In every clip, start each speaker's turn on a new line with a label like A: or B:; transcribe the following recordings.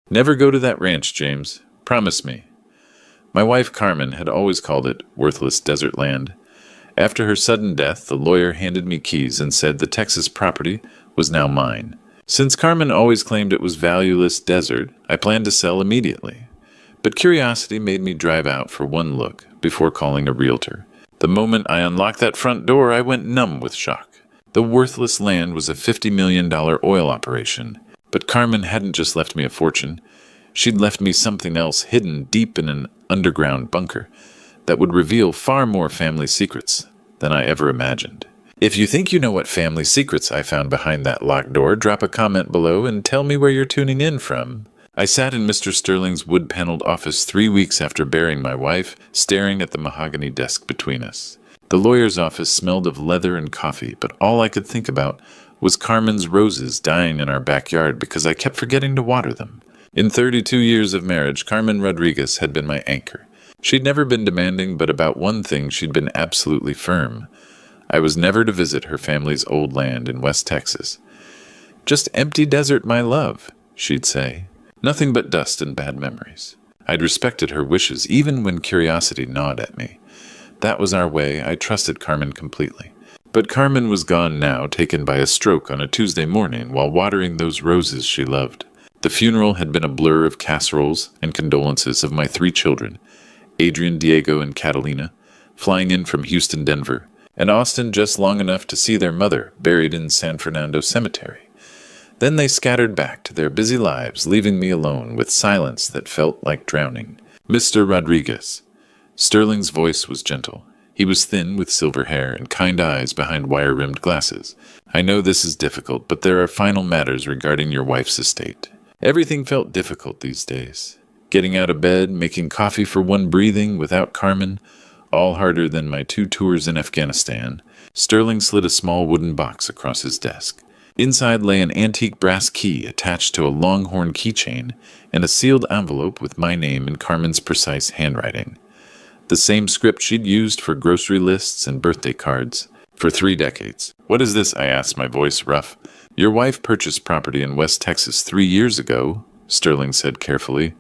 A: Never go to that ranch, James. Promise me. My wife Carmen had always called it worthless desert land. After her sudden death, the lawyer handed me keys and said the Texas property was now mine. Since Carmen always claimed it was valueless desert, I planned to sell immediately. But curiosity made me drive out for one look before calling a realtor. The moment I unlocked that front door, I went numb with shock. The worthless land was a $50 million oil operation. But Carmen hadn't just left me a fortune. She'd left me something else hidden deep in an underground bunker that would reveal far more family secrets than I ever imagined. If you think you know what family secrets I found behind that locked door, drop a comment below and tell me where you're tuning in from. I sat in Mr. Sterling's wood-paneled office 3 weeks after burying my wife, staring at the mahogany desk between us. The lawyer's office smelled of leather and coffee, but all I could think about was Carmen's roses dying in our backyard because I kept forgetting to water them. In 32 years of marriage, Carmen Rodriguez had been my anchor. She'd never been demanding, but about one thing she'd been absolutely firm. I was never to visit her family's old land in West Texas. "Just empty desert, my love," she'd say. Nothing but dust and bad memories. I'd respected her wishes, even when curiosity gnawed at me. That was our way. I trusted Carmen completely. But Carmen was gone now, taken by a stroke on a Tuesday morning while watering those roses she loved. The funeral had been a blur of casseroles and condolences of my 3 children, Adrian, Diego, and Catalina, flying in from Houston, Denver, and Austin just long enough to see their mother buried in San Fernando Cemetery. Then they scattered back to their busy lives, leaving me alone with silence that felt like drowning. "Mr. Rodriguez." Sterling's voice was gentle. He was thin with silver hair and kind eyes behind wire-rimmed glasses. "I know this is difficult, but there are final matters regarding your wife's estate." Everything felt difficult these days. Getting out of bed, making coffee for one breathing without Carmen, all harder than my 2 tours in Afghanistan. Sterling slid a small wooden box across his desk. Inside lay an antique brass key attached to a longhorn keychain and a sealed envelope with my name in Carmen's precise handwriting. The same script she'd used for grocery lists and birthday cards for 3 decades. "What is this?" I asked, my voice rough. "Your wife purchased property in West Texas 3 years ago," Sterling said carefully.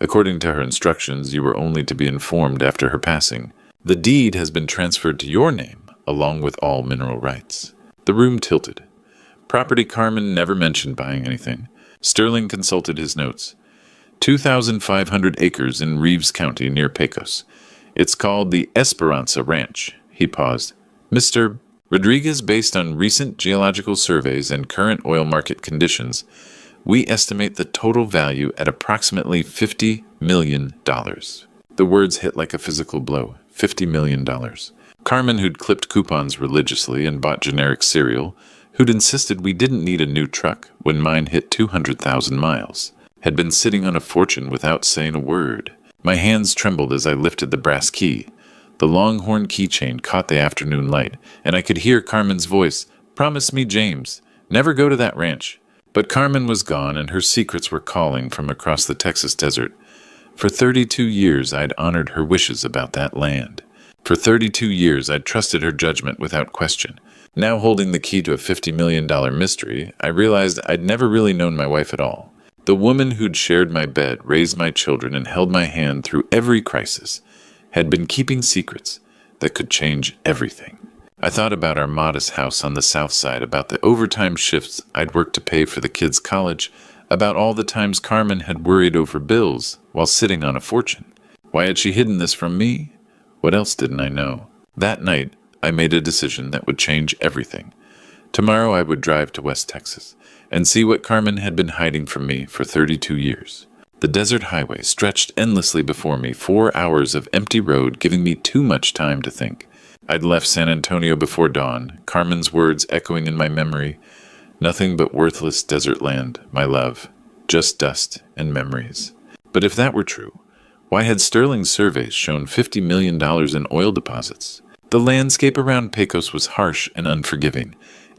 A: "According to her instructions, you were only to be informed after her passing. The deed has been transferred to your name, along with all mineral rights." The room tilted. Property Carmen never mentioned buying anything. Sterling consulted his notes. 2,500 acres in Reeves County near Pecos. It's called the Esperanza Ranch. He paused. "Mr. Rodriguez, based on recent geological surveys and current oil market conditions, we estimate the total value at approximately $50 million. The words hit like a physical blow. $50 million. Carmen, who'd clipped coupons religiously and bought generic cereal, who'd insisted we didn't need a new truck when mine hit 200,000 miles, had been sitting on a fortune without saying a word. My hands trembled as I lifted the brass key. The longhorn keychain caught the afternoon light, and I could hear Carmen's voice. "Promise me, James, never go to that ranch." But Carmen was gone, and her secrets were calling from across the Texas desert. For 32 years, I'd honored her wishes about that land. For 32 years, I'd trusted her judgment without question. Now holding the key to a $50 million mystery, I realized I'd never really known my wife at all. The woman who'd shared my bed, raised my children, and held my hand through every crisis had been keeping secrets that could change everything. I thought about our modest house on the south side, about the overtime shifts I'd worked to pay for the kids' college, about all the times Carmen had worried over bills while sitting on a fortune. Why had she hidden this from me? What else didn't I know? That night, I made a decision that would change everything. Tomorrow I would drive to West Texas and see what Carmen had been hiding from me for 32 years. The desert highway stretched endlessly before me, 4 hours of empty road giving me too much time to think. I'd left San Antonio before dawn, Carmen's words echoing in my memory. "Nothing but worthless desert land, my love. Just dust and memories." But if that were true, why had Sterling's surveys shown $50 million in oil deposits? The landscape around Pecos was harsh and unforgiving.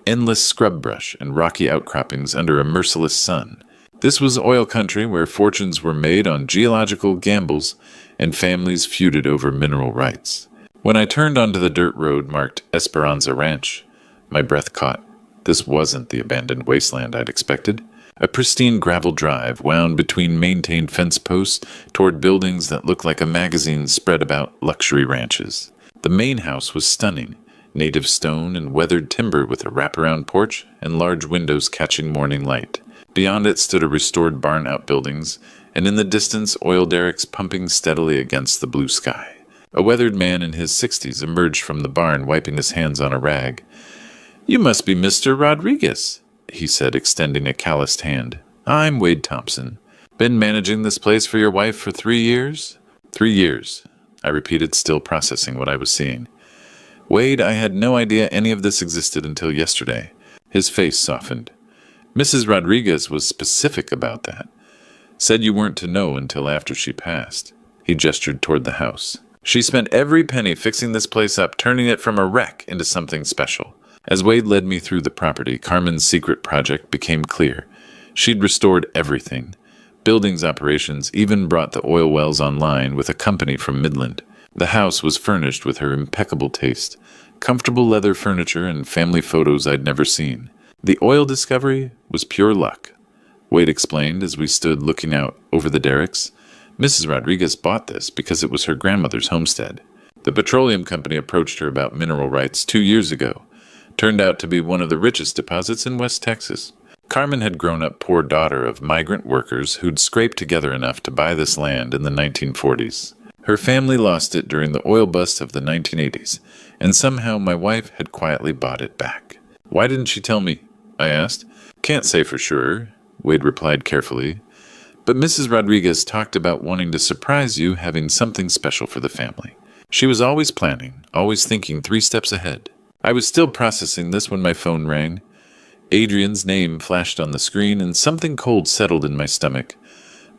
A: Endless scrub brush and rocky outcroppings under a merciless sun. This was oil country where fortunes were made on geological gambles and families feuded over mineral rights. When I turned onto the dirt road marked Esperanza Ranch, my breath caught. This wasn't the abandoned wasteland I'd expected. A pristine gravel drive wound between maintained fence posts toward buildings that looked like a magazine spread about luxury ranches. The main house was stunning, native stone and weathered timber with a wraparound porch and large windows catching morning light. Beyond it stood a restored barn outbuildings, and in the distance oil derricks pumping steadily against the blue sky. A weathered man in his 60s emerged from the barn, wiping his hands on a rag. "You must be Mr. Rodriguez," he said, extending a calloused hand. "I'm Wade Thompson. Been managing this place for your wife for 3 years?" "3 years," I repeated, still processing what I was seeing. "Wade, I had no idea any of this existed until yesterday." His face softened. "Mrs. Rodriguez was specific about that. Said you weren't to know until after she passed." He gestured toward the house. "She spent every penny fixing this place up, turning it from a wreck into something special." As Wade led me through the property, Carmen's secret project became clear. She'd restored everything. Buildings operations even brought the oil wells online with a company from Midland. The house was furnished with her impeccable taste, comfortable leather furniture and family photos I'd never seen. The oil discovery was pure luck, Wade explained as we stood looking out over the derricks. Mrs. Rodriguez bought this because it was her grandmother's homestead. The petroleum company approached her about mineral rights 2 years ago. Turned out to be one of the richest deposits in West Texas. Carmen had grown up poor daughter of migrant workers who'd scraped together enough to buy this land in the 1940s. Her family lost it during the oil bust of the 1980s, and somehow my wife had quietly bought it back. "Why didn't she tell me?" I asked. "Can't say for sure," Wade replied carefully. "But Mrs. Rodriguez talked about wanting to surprise you, having something special for the family. She was always planning, always thinking 3 steps ahead." I was still processing this when my phone rang. Adrian's name flashed on the screen, and something cold settled in my stomach.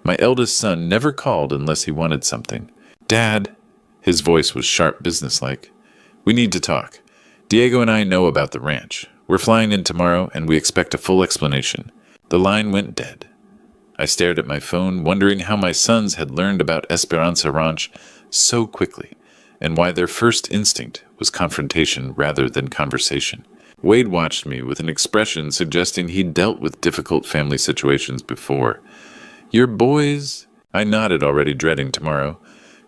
A: My eldest son never called unless he wanted something. "Dad," his voice was sharp, businesslike. "We need to talk. Diego and I know about the ranch. We're flying in tomorrow, and we expect a full explanation." The line went dead. I stared at my phone, wondering how my sons had learned about Esperanza Ranch so quickly, and why their first instinct was confrontation rather than conversation. Wade watched me with an expression suggesting he'd dealt with difficult family situations before. "Your boys?" I nodded, already dreading tomorrow.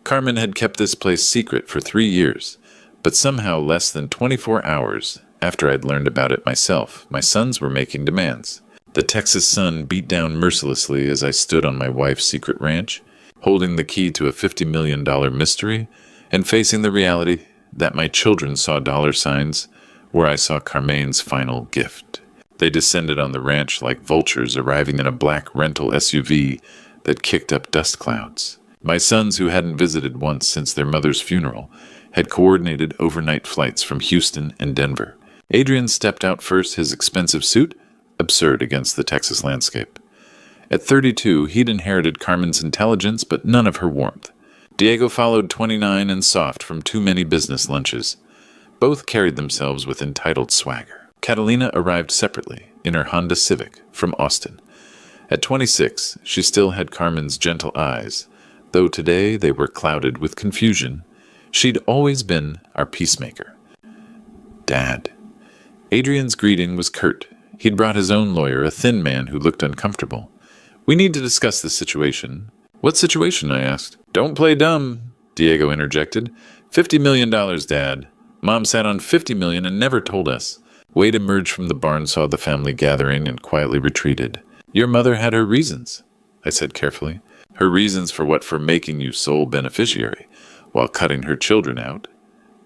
A: Carmen had kept this place secret for 3 years, but somehow less than 24 hours after I'd learned about it myself, my sons were making demands. The Texas sun beat down mercilessly as I stood on my wife's secret ranch, holding the key to a $50 million mystery, and facing the reality that my children saw dollar signs where I saw Carmen's final gift. They descended on the ranch like vultures arriving in a black rental SUV that kicked up dust clouds. My sons, who hadn't visited once since their mother's funeral, had coordinated overnight flights from Houston and Denver. Adrian stepped out first, his expensive suit absurd against the Texas landscape. At 32, he'd inherited Carmen's intelligence, but none of her warmth. Diego followed, 29 and soft from too many business lunches. Both carried themselves with entitled swagger. Catalina arrived separately, in her Honda Civic, from Austin. At 26, she still had Carmen's gentle eyes, though today they were clouded with confusion. She'd always been our peacemaker. "Dad." Adrian's greeting was curt. He'd brought his own lawyer, a thin man who looked uncomfortable. "We need to discuss this situation." "What situation?" I asked. "Don't play dumb," Diego interjected. $50 million, Dad. Mom sat on $50 million and never told us. Wade emerged from the barn, saw the family gathering, and quietly retreated. "Your mother had her reasons," I said carefully. "Her reasons for what? For making you sole beneficiary, while cutting her children out?"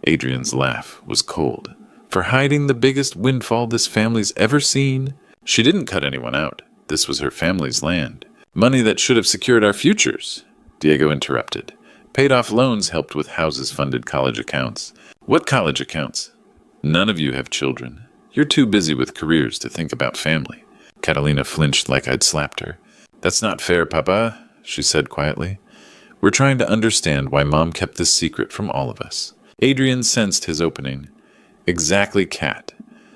A: Adrian's laugh was cold. "For hiding the biggest windfall this family's ever seen?" "She didn't cut anyone out. This was her family's land. Money that should have secured our futures," Diego interrupted. "Paid off loans, helped with houses, funded college accounts." "What college accounts?" "None of you have children. You're too busy with careers to think about family." Catalina flinched like I'd slapped her. "That's not fair, Papa," she said quietly. "We're trying to understand why Mom kept this secret from all of us." Adrian sensed his opening. "Exactly, Cat.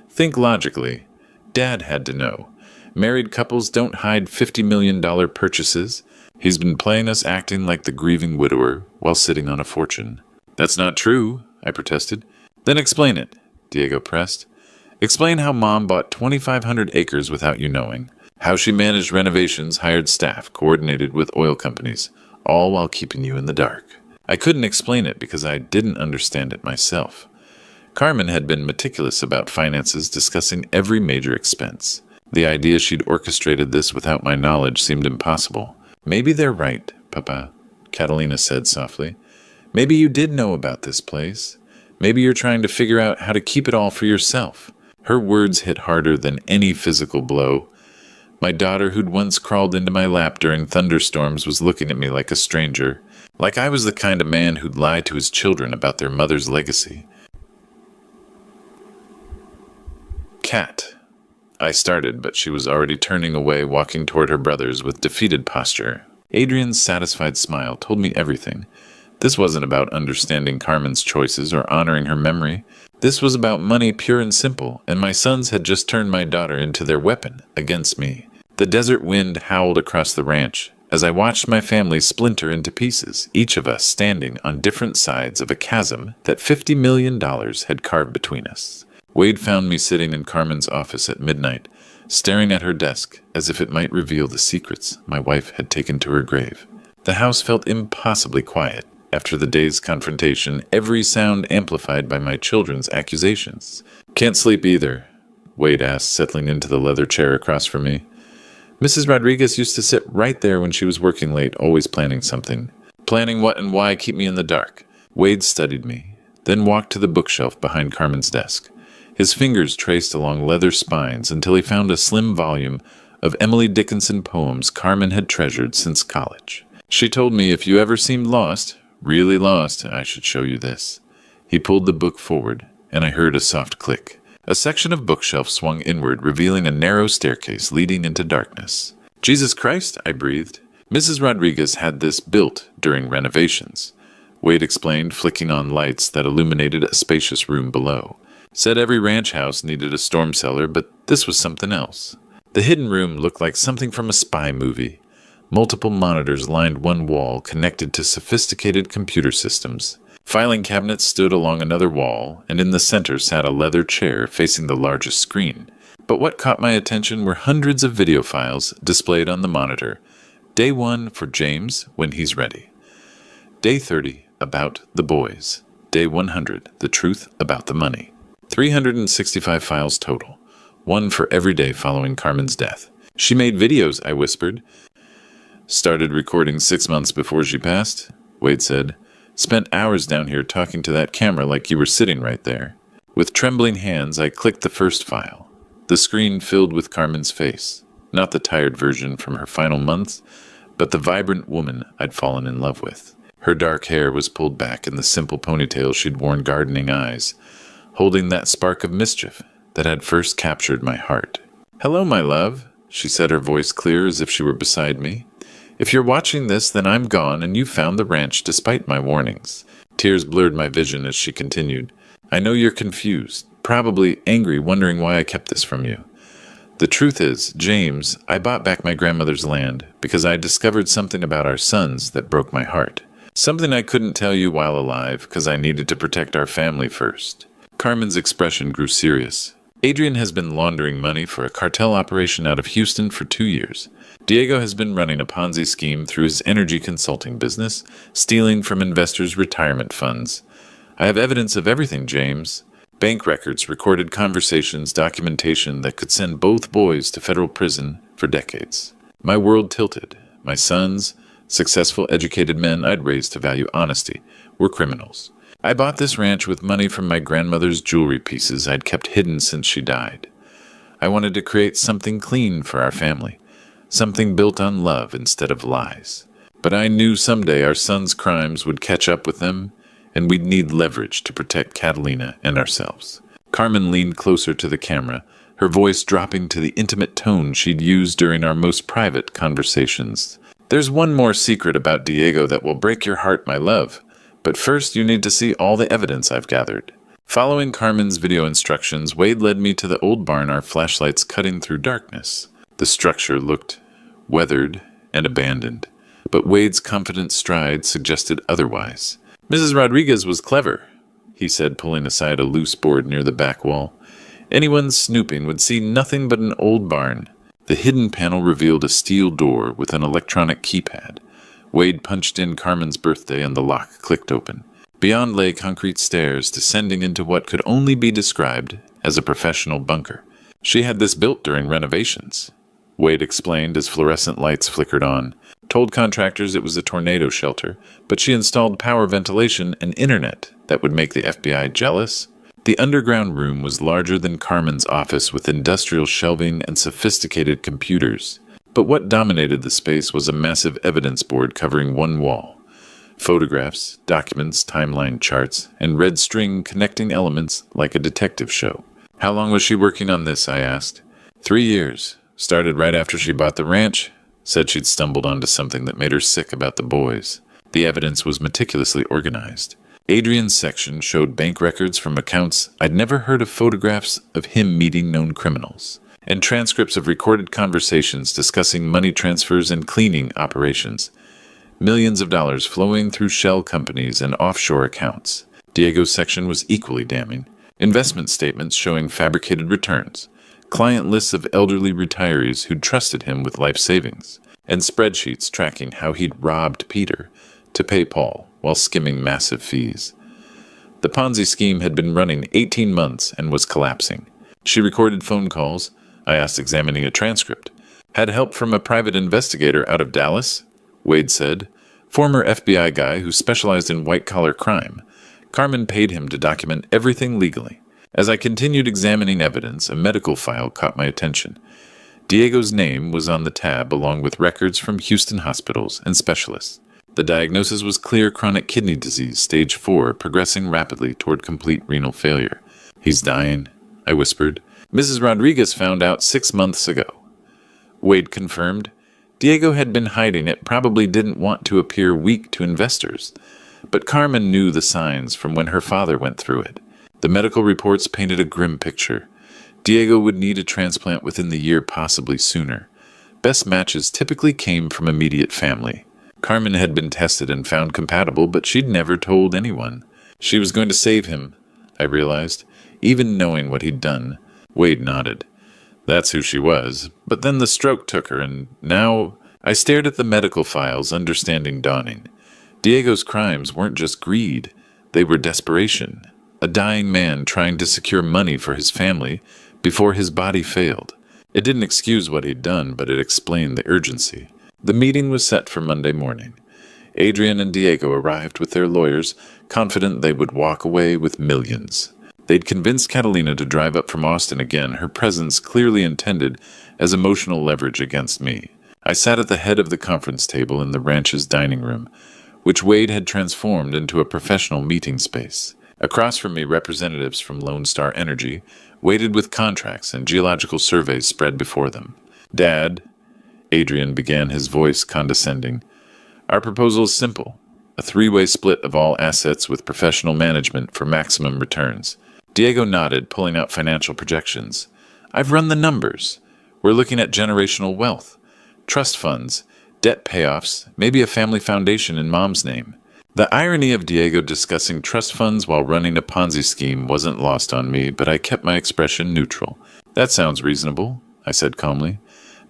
A: Think logically. Dad had to know. Married couples don't hide $50 million purchases. He's been playing us, acting like the grieving widower while sitting on a fortune." "That's not true," I protested. "Then explain it," Diego pressed. "Explain how Mom bought 2,500 acres without you knowing. How she managed renovations, hired staff, coordinated with oil companies, all while keeping you in the dark. I couldn't explain it because I didn't understand it myself. Carmen had been meticulous about finances, discussing every major expense. The idea she'd orchestrated this without my knowledge seemed impossible. Maybe they're right, Papa, Catalina said softly. Maybe you did know about this place. Maybe you're trying to figure out how to keep it all for yourself. Her words hit harder than any physical blow. My daughter, who'd once crawled into my lap during thunderstorms, was looking at me like a stranger, like I was the kind of man who'd lie to his children about their mother's legacy. Cat. I started, but she was already turning away, walking toward her brothers with defeated posture. Adrian's satisfied smile told me everything. This wasn't about understanding Carmen's choices or honoring her memory. This was about money, pure and simple, and my sons had just turned my daughter into their weapon against me. The desert wind howled across the ranch as I watched my family splinter into pieces, each of us standing on different sides of a chasm that $50 million had carved between us. Wade found me sitting in Carmen's office at midnight, staring at her desk as if it might reveal the secrets my wife had taken to her grave. The house felt impossibly quiet. After the day's confrontation, every sound amplified by my children's accusations. Can't sleep either, Wade asked, settling into the leather chair across from me. Mrs. Rodriguez used to sit right there when she was working late, always planning something. Planning what and why keep me in the dark. Wade studied me, then walked to the bookshelf behind Carmen's desk. His fingers traced along leather spines until he found a slim volume of Emily Dickinson poems Carmen had treasured since college. She told me if you ever seemed lost, really lost, I should show you this. He pulled the book forward, and I heard a soft click. A section of bookshelf swung inward, revealing a narrow staircase leading into darkness. Jesus Christ, I breathed. Mrs. Rodriguez had this built during renovations. Wade explained, flicking on lights that illuminated a spacious room below. Said every ranch house needed a storm cellar, but this was something else. The hidden room looked like something from a spy movie. Multiple monitors lined one wall, connected to sophisticated computer systems. Filing cabinets stood along another wall, and in the center sat a leather chair facing the largest screen. But what caught my attention were hundreds of video files displayed on the monitor. Day 1 for James, when he's ready. Day 30, about the boys. Day 100, the truth about the money. 365 files total, one for every day following Carmen's death. She made videos, I whispered. Started recording 6 months before she passed, Wade said. Spent hours down here talking to that camera like you were sitting right there. With trembling hands, I clicked the first file. The screen filled with Carmen's face. Not the tired version from her final months, but the vibrant woman I'd fallen in love with. Her dark hair was pulled back in the simple ponytail she'd worn, gardening eyes, holding that spark of mischief that had first captured my heart. Hello, my love, she said, her voice clear as if she were beside me. If you're watching this, then I'm gone and you found the ranch despite my warnings. Tears blurred my vision as she continued. I know you're confused, probably angry, wondering why I kept this from you. The truth is, James, I bought back my grandmother's land because I discovered something about our sons that broke my heart. Something I couldn't tell you while alive because I needed to protect our family first. Carmen's expression grew serious. Adrian has been laundering money for a cartel operation out of Houston for 2 years. Diego has been running a Ponzi scheme through his energy consulting business, stealing from investors' retirement funds. I have evidence of everything, James. Bank records, recorded conversations, documentation that could send both boys to federal prison for decades. My world tilted. My sons, successful, educated men I'd raised to value honesty, were criminals. I bought this ranch with money from my grandmother's jewelry pieces I'd kept hidden since she died. I wanted to create something clean for our family, something built on love instead of lies. But I knew someday our sons' crimes would catch up with them, and we'd need leverage to protect Catalina and ourselves. Carmen leaned closer to the camera, her voice dropping to the intimate tone she'd used during our most private conversations. There's one more secret about Diego that will break your heart, my love. But first, you need to see all the evidence I've gathered. Following Carmen's video instructions, Wade led me to the old barn, our flashlights cutting through darkness. The structure looked weathered and abandoned, but Wade's confident stride suggested otherwise. Mrs. Rodriguez was clever, he said, pulling aside a loose board near the back wall. Anyone snooping would see nothing but an old barn. The hidden panel revealed a steel door with an electronic keypad. Wade punched in Carmen's birthday and the lock clicked open. Beyond lay concrete stairs descending into what could only be described as a professional bunker. She had this built during renovations, Wade explained as fluorescent lights flickered on. Told contractors it was a tornado shelter, but she installed power ventilation and internet that would make the FBI jealous. The underground room was larger than Carmen's office with industrial shelving and sophisticated computers. But what dominated the space was a massive evidence board covering one wall. Photographs, documents, timeline charts, and red string connecting elements like a detective show. How long was she working on this, I asked. 3 years. Started right after she bought the ranch. Said she'd stumbled onto something that made her sick about the boys. The evidence was meticulously organized. Adrian's section showed bank records from accounts I'd never heard of, photographs of him meeting known criminals, and transcripts of recorded conversations discussing money transfers and cleaning operations. Millions of dollars flowing through shell companies and offshore accounts. Diego's section was equally damning. Investment statements showing fabricated returns, client lists of elderly retirees who'd trusted him with life savings, and spreadsheets tracking how he'd robbed Peter to pay Paul while skimming massive fees. The Ponzi scheme had been running 18 months and was collapsing. She recorded phone calls, I asked, examining a transcript. Had help from a private investigator out of Dallas, Wade said. Former FBI guy who specialized in white-collar crime. Carmen paid him to document everything legally. As I continued examining evidence, a medical file caught my attention. Diego's name was on the tab along with records from Houston hospitals and specialists. The diagnosis was clear chronic kidney disease, stage 4, progressing rapidly toward complete renal failure. He's dying, I whispered. Mrs. Rodriguez found out 6 months ago. Wade confirmed. Diego had been hiding it, probably didn't want to appear weak to investors. But Carmen knew the signs from when her father went through it. The medical reports painted a grim picture. Diego would need a transplant within the year, possibly sooner. Best matches typically came from immediate family. Carmen had been tested and found compatible, but she'd never told anyone. She was going to save him, I realized, even knowing what he'd done. Wade nodded. That's who she was. But then the stroke took her, and now I stared at the medical files, understanding dawning. Diego's crimes weren't just greed. They were desperation. A dying man trying to secure money for his family before his body failed. It didn't excuse what he'd done, but it explained the urgency. The meeting was set for Monday morning. Adrian and Diego arrived with their lawyers, confident they would walk away with millions. They'd convinced Catalina to drive up from Austin again, her presence clearly intended as emotional leverage against me. I sat at the head of the conference table in the ranch's dining room, which Wade had transformed into a professional meeting space. Across from me, representatives from Lone Star Energy waited with contracts and geological surveys spread before them. Dad, Adrian began, his voice condescending. Our proposal is simple. A 3-way split of all assets with professional management for maximum returns. Diego nodded, pulling out financial projections. I've run the numbers. We're looking at generational wealth, trust funds, debt payoffs, maybe a family foundation in Mom's name. The irony of Diego discussing trust funds while running a Ponzi scheme wasn't lost on me, but I kept my expression neutral. That sounds reasonable, I said calmly.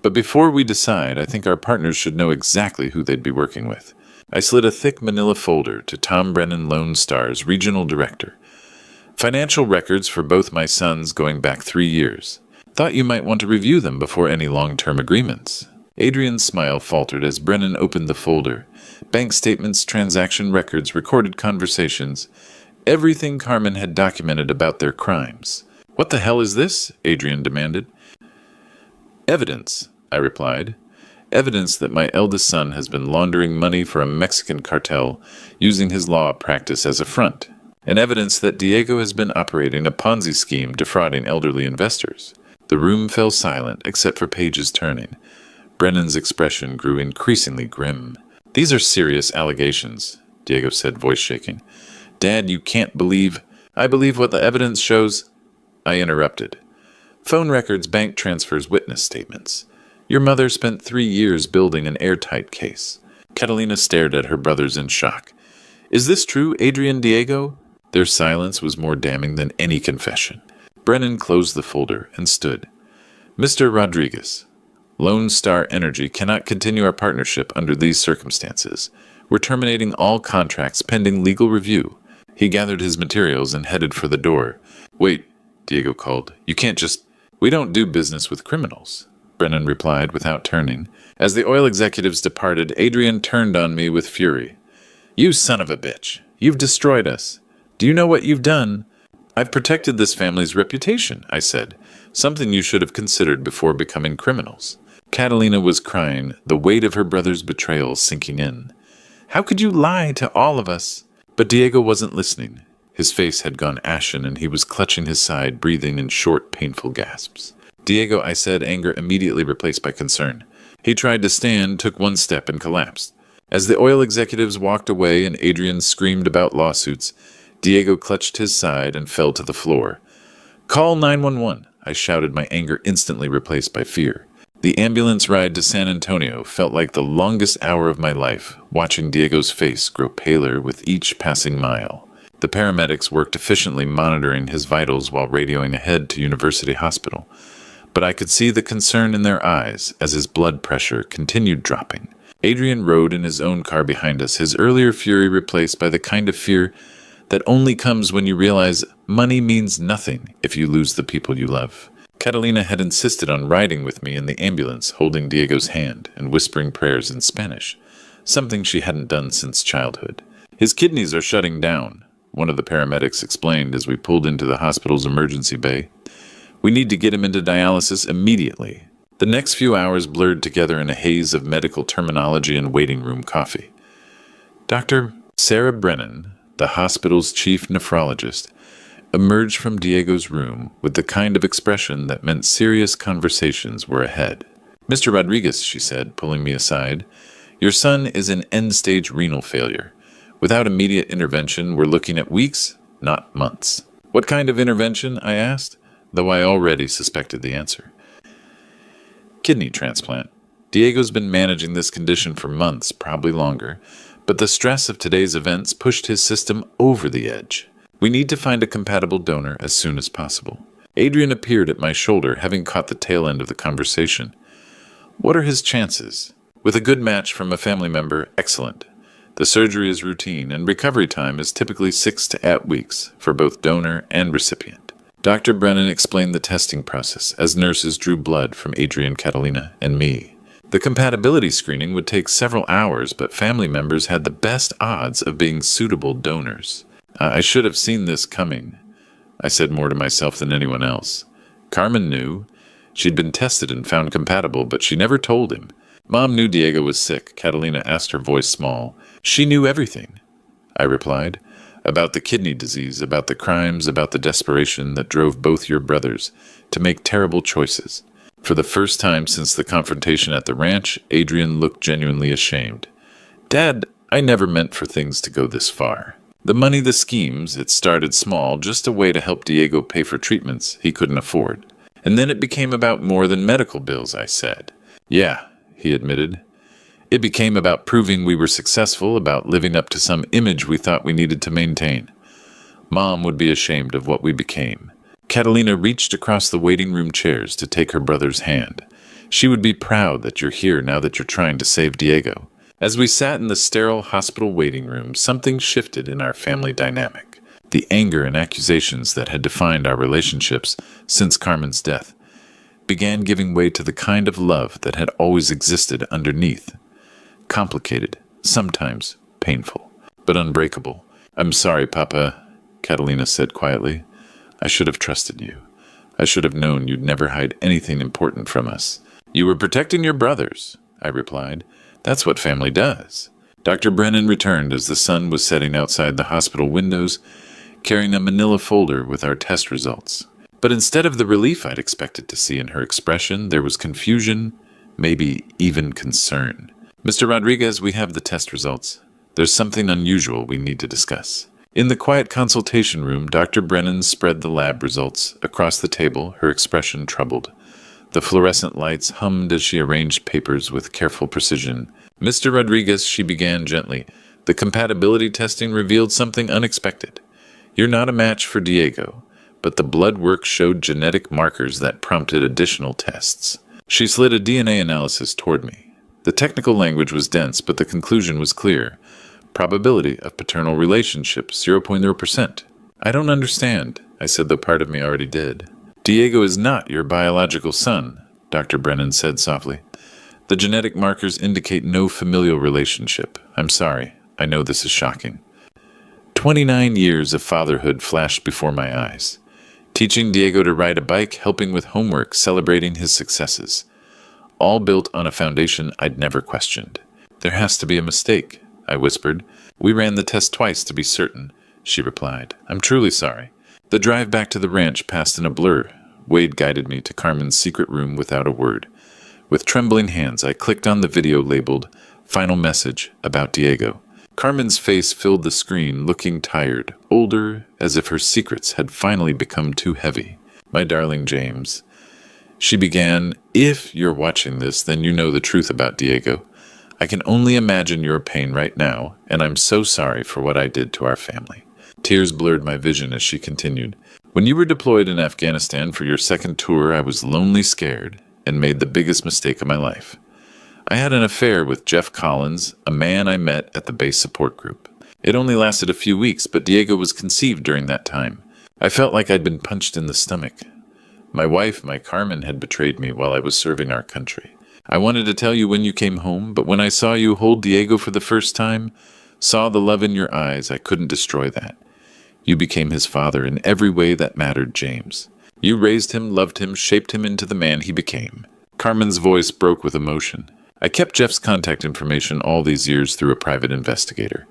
A: But before we decide, I think our partners should know exactly who they'd be working with. I slid a thick manila folder to Tom Brennan, Lone Star's regional director. Financial records for both my sons going back 3 years. Thought you might want to review them before any long-term agreements. Adrian's smile faltered as Brennan opened the folder. Bank statements, transaction records, recorded conversations. Everything Carmen had documented about their crimes. What the hell is this? Adrian demanded. Evidence, I replied. Evidence that my eldest son has been laundering money for a Mexican cartel using his law practice as a front. And evidence that Diego has been operating a Ponzi scheme defrauding elderly investors. The room fell silent except for pages turning. Brennan's expression grew increasingly grim. These are serious allegations, Diego said, voice shaking. Dad, you can't believe... I believe what the evidence shows... I interrupted. Phone records, bank transfers, witness statements. Your mother spent 3 years building an airtight case. Catalina stared at her brothers in shock. Is this true, Adrian, Diego? Their silence was more damning than any confession. Brennan closed the folder and stood. Mr. Rodriguez, Lone Star Energy cannot continue our partnership under these circumstances. We're terminating all contracts pending legal review. He gathered his materials and headed for the door. Wait, Diego called. You can't just... We don't do business with criminals, Brennan replied without turning. As the oil executives departed, Adrian turned on me with fury. You son of a bitch. You've destroyed us. Do you know what you've done? I've protected this family's reputation, I said. Something you should have considered before becoming criminals. Catalina was crying, the weight of her brother's betrayal sinking in. How could you lie to all of us? But Diego wasn't listening. His face had gone ashen and he was clutching his side, breathing in short, painful gasps. Diego, I said, anger immediately replaced by concern. He tried to stand, took one step, and collapsed. As the oil executives walked away and Adrian screamed about lawsuits, Diego clutched his side and fell to the floor. Call 911, I shouted, my anger instantly replaced by fear. The ambulance ride to San Antonio felt like the longest hour of my life, watching Diego's face grow paler with each passing mile. The paramedics worked efficiently monitoring his vitals while radioing ahead to University Hospital, but I could see the concern in their eyes as his blood pressure continued dropping. Adrian rode in his own car behind us, his earlier fury replaced by the kind of fear that only comes when you realize money means nothing if you lose the people you love. Catalina had insisted on riding with me in the ambulance, holding Diego's hand and whispering prayers in Spanish, something she hadn't done since childhood. His kidneys are shutting down, one of the paramedics explained as we pulled into the hospital's emergency bay. We need to get him into dialysis immediately. The next few hours blurred together in a haze of medical terminology and waiting room coffee. Dr. Sarah Brennan, the hospital's chief nephrologist, emerged from Diego's room with the kind of expression that meant serious conversations were ahead. Mr. Rodriguez, she said, pulling me aside, your son is in end-stage renal failure. Without immediate intervention, we're looking at weeks, not months. What kind of intervention? I asked, though I already suspected the answer. Kidney transplant. Diego's been managing this condition for months, probably longer, but the stress of today's events pushed his system over the edge. We need to find a compatible donor as soon as possible. Adrian appeared at my shoulder, having caught the tail end of the conversation. What are his chances? With a good match from a family member, excellent. The surgery is routine, and recovery time is typically 6 to 8 weeks for both donor and recipient. Dr. Brennan explained the testing process as nurses drew blood from Adrian, Catalina, and me. The compatibility screening would take several hours, but family members had the best odds of being suitable donors. I should have seen this coming. I said more to myself than anyone else. Carmen knew. She'd been tested and found compatible, but she never told him. Mom knew Diego was sick, Catalina asked, her voice small. She knew everything, I replied. About the kidney disease, about the crimes, about the desperation that drove both your brothers to make terrible choices. For the first time since the confrontation at the ranch, Adrian looked genuinely ashamed. Dad, I never meant for things to go this far. The money, the schemes, it started small, just a way to help Diego pay for treatments he couldn't afford. And then it became about more than medical bills, I said. Yeah, he admitted. It became about proving we were successful, about living up to some image we thought we needed to maintain. Mom would be ashamed of what we became. Catalina reached across the waiting room chairs to take her brother's hand. She would be proud that you're here now that you're trying to save Diego. As we sat in the sterile hospital waiting room, something shifted in our family dynamic. The anger and accusations that had defined our relationships since Carmen's death began giving way to the kind of love that had always existed underneath. Complicated, sometimes painful, but unbreakable. I'm sorry, Papa, Catalina said quietly. I should have trusted you. I should have known you'd never hide anything important from us. You were protecting your brothers, I replied. That's what family does. Dr. Brennan returned as the sun was setting outside the hospital windows, carrying a manila folder with our test results. But instead of the relief I'd expected to see in her expression, there was confusion, maybe even concern. Mr. Rodriguez, we have the test results. There's something unusual we need to discuss. In the quiet consultation room, Dr. Brennan spread the lab results across the table, her expression troubled. The fluorescent lights hummed as she arranged papers with careful precision. Mr. Rodriguez, she began gently. The compatibility testing revealed something unexpected. You're not a match for Diego, but the blood work showed genetic markers that prompted additional tests. She slid a DNA analysis toward me. The technical language was dense, but the conclusion was clear. Probability of paternal relationship, 0.0%. I don't understand, I said, though part of me already did. Diego is not your biological son, Dr. Brennan said softly. The genetic markers indicate no familial relationship. I'm sorry. I know this is shocking. 29 years of fatherhood flashed before my eyes. Teaching Diego to ride a bike, helping with homework, celebrating his successes. All built on a foundation I'd never questioned. There has to be a mistake, I whispered. We ran the test twice to be certain, she replied. I'm truly sorry. The drive back to the ranch passed in a blur. Wade guided me to Carmen's secret room without a word. With trembling hands, I clicked on the video labeled Final Message about Diego. Carmen's face filled the screen, looking tired, older, as if her secrets had finally become too heavy. My darling James. She began, if you're watching this, then you know the truth about Diego. I can only imagine your pain right now, and I'm so sorry for what I did to our family. Tears blurred my vision as she continued. When you were deployed in Afghanistan for your second tour, I was lonely, scared, and made the biggest mistake of my life. I had an affair with Jeff Collins, a man I met at the base support group. It only lasted a few weeks, but Diego was conceived during that time. I felt like I'd been punched in the stomach. My wife, my Carmen, had betrayed me while I was serving our country. I wanted to tell you when you came home, but when I saw you hold Diego for the first time, saw the love in your eyes, I couldn't destroy that. You became his father in every way that mattered, James. You raised him, loved him, shaped him into the man he became. Carmen's voice broke with emotion. I kept Jeff's contact information all these years through a private investigator.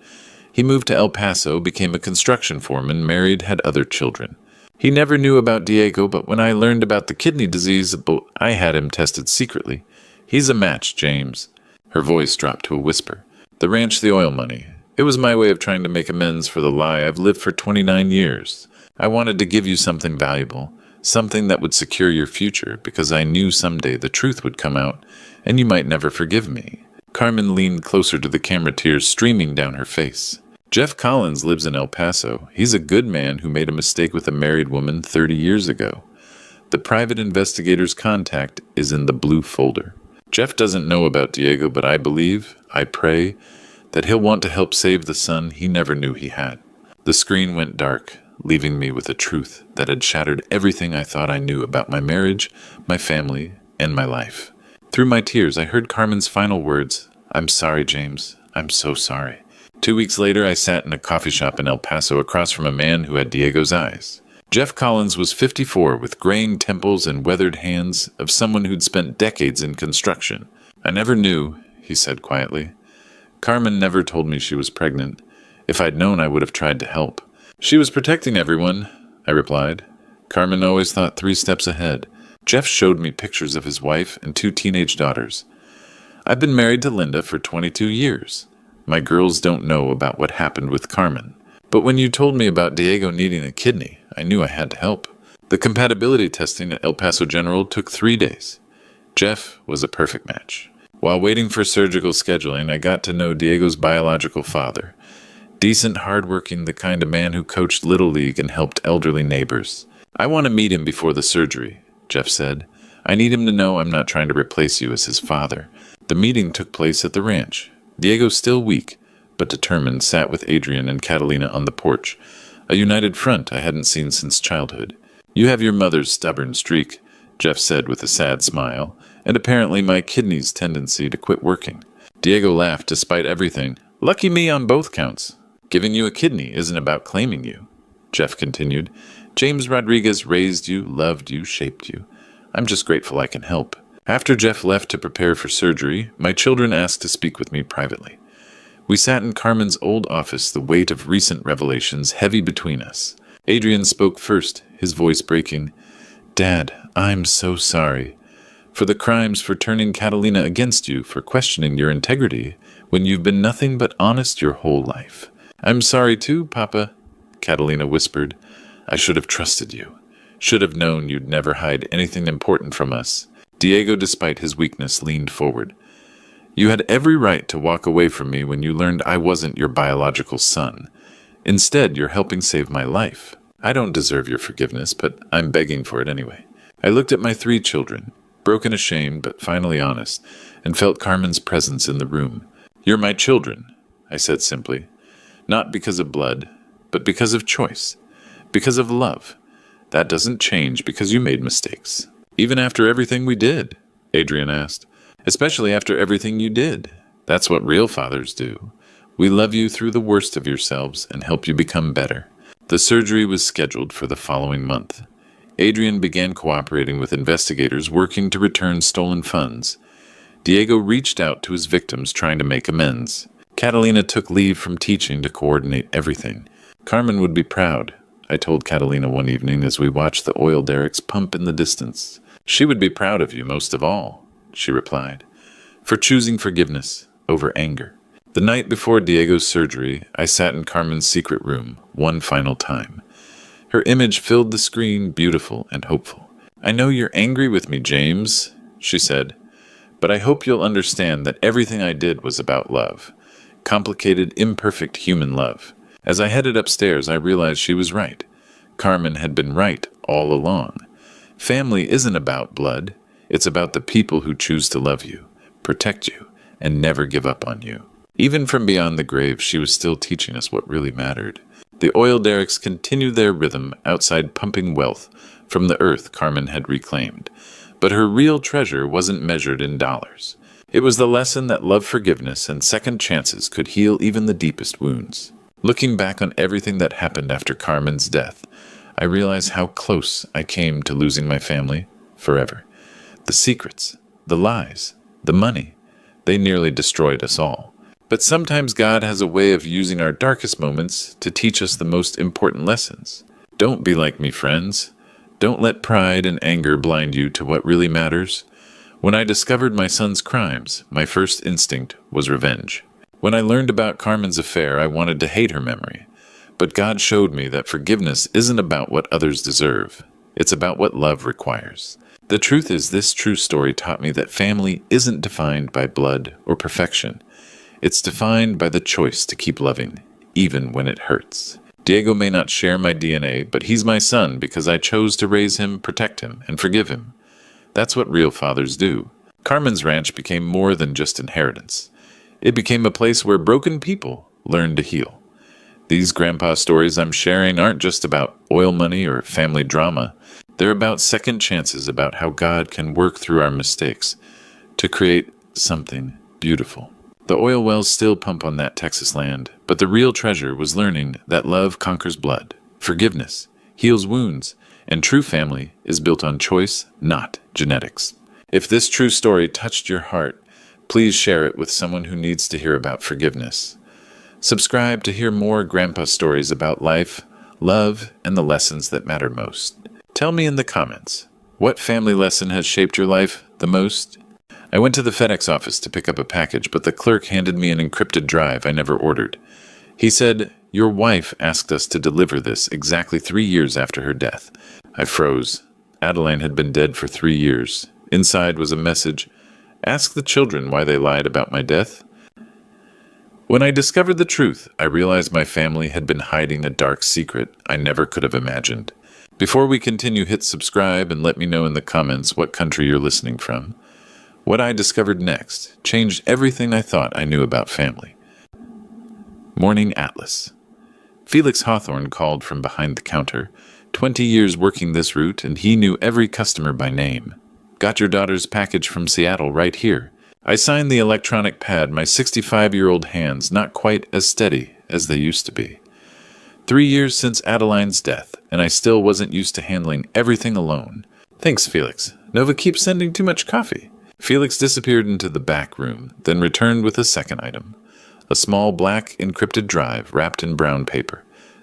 A: He moved to El Paso, became a construction foreman, married, had other children. He never knew about Diego, but when I learned about the kidney disease, I had him tested secretly. He's a match, James. Her voice dropped to a whisper. The ranch, the oil money. It was my way of trying to make amends for the lie I've lived for 29 years. I wanted to give you something valuable, something that would secure your future, because I knew someday the truth would come out, and you might never forgive me. Carmen leaned closer to the camera, tears streaming down her face. Jeff Collins lives in El Paso. He's a good man who made a mistake with a married woman 30 years ago. The private investigator's contact is in the blue folder. Jeff doesn't know about Diego, but I believe, I pray, that he'll want to help save the son he never knew he had. The screen went dark, leaving me with a truth that had shattered everything I thought I knew about my marriage, my family, and my life. Through my tears, I heard Carmen's final words, I'm sorry, James. I'm so sorry. 2 weeks later, I sat in a coffee shop in El Paso across from a man who had Diego's eyes. Jeff Collins was 54, with graying temples and weathered hands of someone who'd spent decades in construction. I never knew, he said quietly. Carmen never told me she was pregnant. If I'd known, I would have tried to help. She was protecting everyone, I replied. Carmen always thought 3 steps ahead. Jeff showed me pictures of his wife and 2 teenage daughters. I've been married to Linda for 22 years. My girls don't know about what happened with Carmen. But when you told me about Diego needing a kidney, I knew I had to help. The compatibility testing at El Paso General took 3 days. Jeff was a perfect match. While waiting for surgical scheduling, I got to know Diego's biological father. Decent, hardworking, the kind of man who coached Little League and helped elderly neighbors. I want to meet him before the surgery, Jeff said. I need him to know I'm not trying to replace you as his father. The meeting took place at the ranch. Diego, still weak, but determined, sat with Adrian and Catalina on the porch, a united front I hadn't seen since childhood. You have your mother's stubborn streak, Jeff said with a sad smile, and apparently my kidney's tendency to quit working. Diego laughed despite everything. Lucky me on both counts. Giving you a kidney isn't about claiming you, Jeff continued. James Rodriguez raised you, loved you, shaped you. I'm just grateful I can help. After Jeff left to prepare for surgery, my children asked to speak with me privately. We sat in Carmen's old office, the weight of recent revelations heavy between us. Adrian spoke first, his voice breaking. Dad, I'm so sorry. For the crimes, for turning Catalina against you, for questioning your integrity, when you've been nothing but honest your whole life. I'm sorry too, Papa, Catalina whispered. I should have trusted you. Should have known you'd never hide anything important from us. Diego, despite his weakness, leaned forward. You had every right to walk away from me when you learned I wasn't your biological son. Instead, you're helping save my life. I don't deserve your forgiveness, but I'm begging for it anyway. I looked at my 3 children. broken, ashamed, but finally honest, and felt Carmen's presence in the room. "You're my children," I said simply. "Not because of blood, but because of choice. Because of love. That doesn't change because you made mistakes." "Even after everything we did?" Adrian asked. "Especially after everything you did. That's what real fathers do. We love you through the worst of yourselves and help you become better." The surgery was scheduled for the following month. Adrian began cooperating with investigators working to return stolen funds. Diego reached out to his victims trying to make amends. Catalina took leave from teaching to coordinate everything. "Carmen would be proud," I told Catalina one evening as we watched the oil derricks pump in the distance. "She would be proud of you most of all," she replied, "for choosing forgiveness over anger." The night before Diego's surgery, I sat in Carmen's secret room one final time. Her image filled the screen, beautiful and hopeful. "I know you're angry with me, James," she said, "but I hope you'll understand that everything I did was about love. Complicated, imperfect human love." As I headed upstairs, I realized she was right. Carmen had been right all along. Family isn't about blood. It's about the people who choose to love you, protect you, and never give up on you. Even from beyond the grave, she was still teaching us what really mattered. The oil derricks continued their rhythm outside, pumping wealth from the earth Carmen had reclaimed. But her real treasure wasn't measured in dollars. It was the lesson that love, forgiveness, and second chances could heal even the deepest wounds. Looking back on everything that happened after Carmen's death, I realized how close I came to losing my family forever. The secrets, the lies, the money, they nearly destroyed us all. But sometimes God has a way of using our darkest moments to teach us the most important lessons. Don't be like me, friends. Don't let pride and anger blind you to what really matters. When I discovered my son's crimes, my first instinct was revenge. When I learned about Carmen's affair, I wanted to hate her memory. But God showed me that forgiveness isn't about what others deserve. It's about what love requires. The truth is, this true story taught me that family isn't defined by blood or perfection. It's defined by the choice to keep loving, even when it hurts. Diego may not share my DNA, but he's my son because I chose to raise him, protect him, and forgive him. That's what real fathers do. Carmen's ranch became more than just inheritance. It became a place where broken people learned to heal. These grandpa stories I'm sharing aren't just about oil money or family drama. They're about second chances, about how God can work through our mistakes to create something beautiful. The oil wells still pump on that Texas land, but the real treasure was learning that love conquers blood, forgiveness heals wounds, and true family is built on choice, not genetics. If this true story touched your heart, please share it with someone who needs to hear about forgiveness. Subscribe to hear more grandpa stories about life, love, and the lessons that matter most. Tell me in the comments, what family lesson has shaped your life the most? I went to the FedEx office to pick up a package, but the clerk handed me an encrypted drive I never ordered. He said, "Your wife asked us to deliver this exactly 3 years after her death." I froze. Adeline had been dead for 3 years. Inside was a message, "Ask the children why they lied about my death." When I discovered the truth, I realized my family had been hiding a dark secret I never could have imagined. Before we continue, hit subscribe and let me know in the comments what country you're listening from. What I discovered next changed everything I thought I knew about family. Morning Atlas. Felix Hawthorne called from behind the counter. 20 years working this route, and he knew every customer by name. "Got your daughter's package from Seattle right here." I signed the electronic pad, my 65-year-old hands not quite as steady as they used to be. 3 years since Adeline's death, and I still wasn't used to handling everything alone. "Thanks, Felix. Nova keeps sending too much coffee." Felix disappeared into the back room, then returned with a second item. A small black encrypted drive wrapped in brown paper.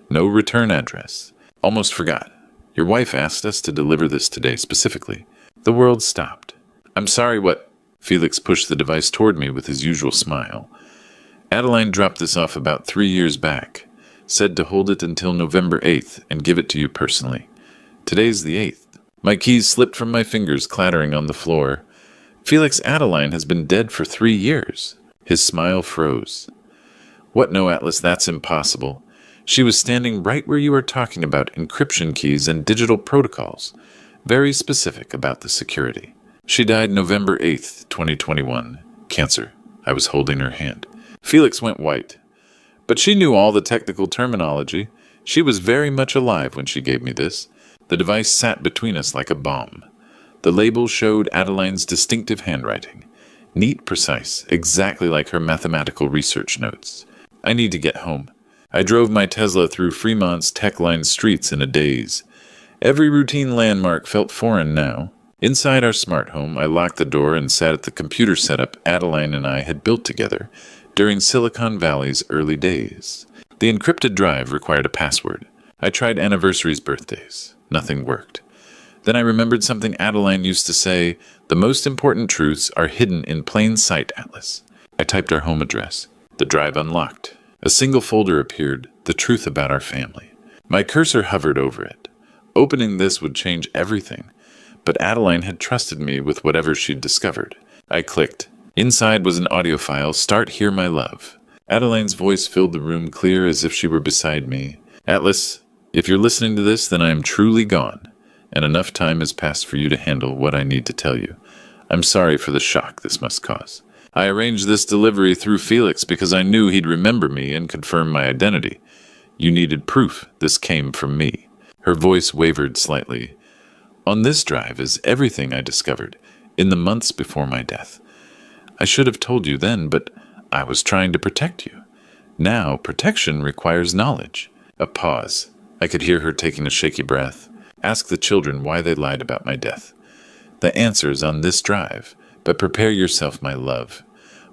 A: No return address. "Almost forgot. Your wife asked us to deliver this today specifically." The world stopped. "I'm sorry, what?" Felix pushed the device toward me with his usual smile. "Adeline dropped this off about 3 years back. Said to hold it until November 8th and give it to you personally. Today's the 8th. My keys slipped from my fingers, clattering on the floor. Felix, Adeline has been dead for 3 years. His smile froze. "What? No, Atlas, that's impossible. She was standing right where you are talking about encryption keys and digital protocols. Very specific about the security." She died November 8th, 2021. Cancer. I was holding her hand. Felix went white. But she knew all the technical terminology. She was very much alive when she gave me this. The device sat between us like a bomb. The label showed Adeline's distinctive handwriting. Neat, precise, exactly like her mathematical research notes. I need to get home. I drove my Tesla through Fremont's tech-lined streets in a daze. Every routine landmark felt foreign now. Inside our smart home, I locked the door and sat at the computer setup Adeline and I had built together during Silicon Valley's early days. The encrypted drive required a password. I tried anniversaries, birthdays. Nothing worked. Then I remembered something Adeline used to say, "The most important truths are hidden in plain sight, Atlas." I typed our home address. The drive unlocked. A single folder appeared, the truth about our family. My cursor hovered over it. Opening this would change everything. But Adeline had trusted me with whatever she'd discovered. I clicked. Inside was an audio file, "Start Here, My Love." Adeline's voice filled the room clear as if she were beside me. "Atlas, if you're listening to this, then I am truly gone, and enough time has passed for you to handle what I need to tell you. I'm sorry for the shock this must cause. I arranged this delivery through Felix because I knew he'd remember me and confirm my identity. You needed proof this came from me." Her voice wavered slightly. "On this drive is everything I discovered in the months before my death. I should have told you then, but I was trying to protect you. Now, protection requires knowledge." A pause. I could hear her taking a shaky breath. "Ask the children why they lied about my death. The answer is on this drive, but prepare yourself, my love.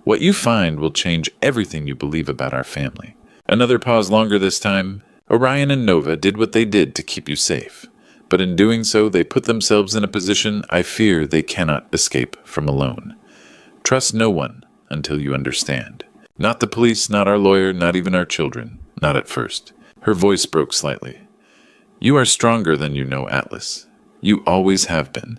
A: What you find will change everything you believe about our family." Another pause longer this time. "Orion and Nova did what they did to keep you safe. But in doing so, they put themselves in a position I fear they cannot escape from alone. Trust no one until you understand. Not the police, not our lawyer, not even our children. Not at first." Her voice broke slightly. "You are stronger than you know, Atlas. You always have been.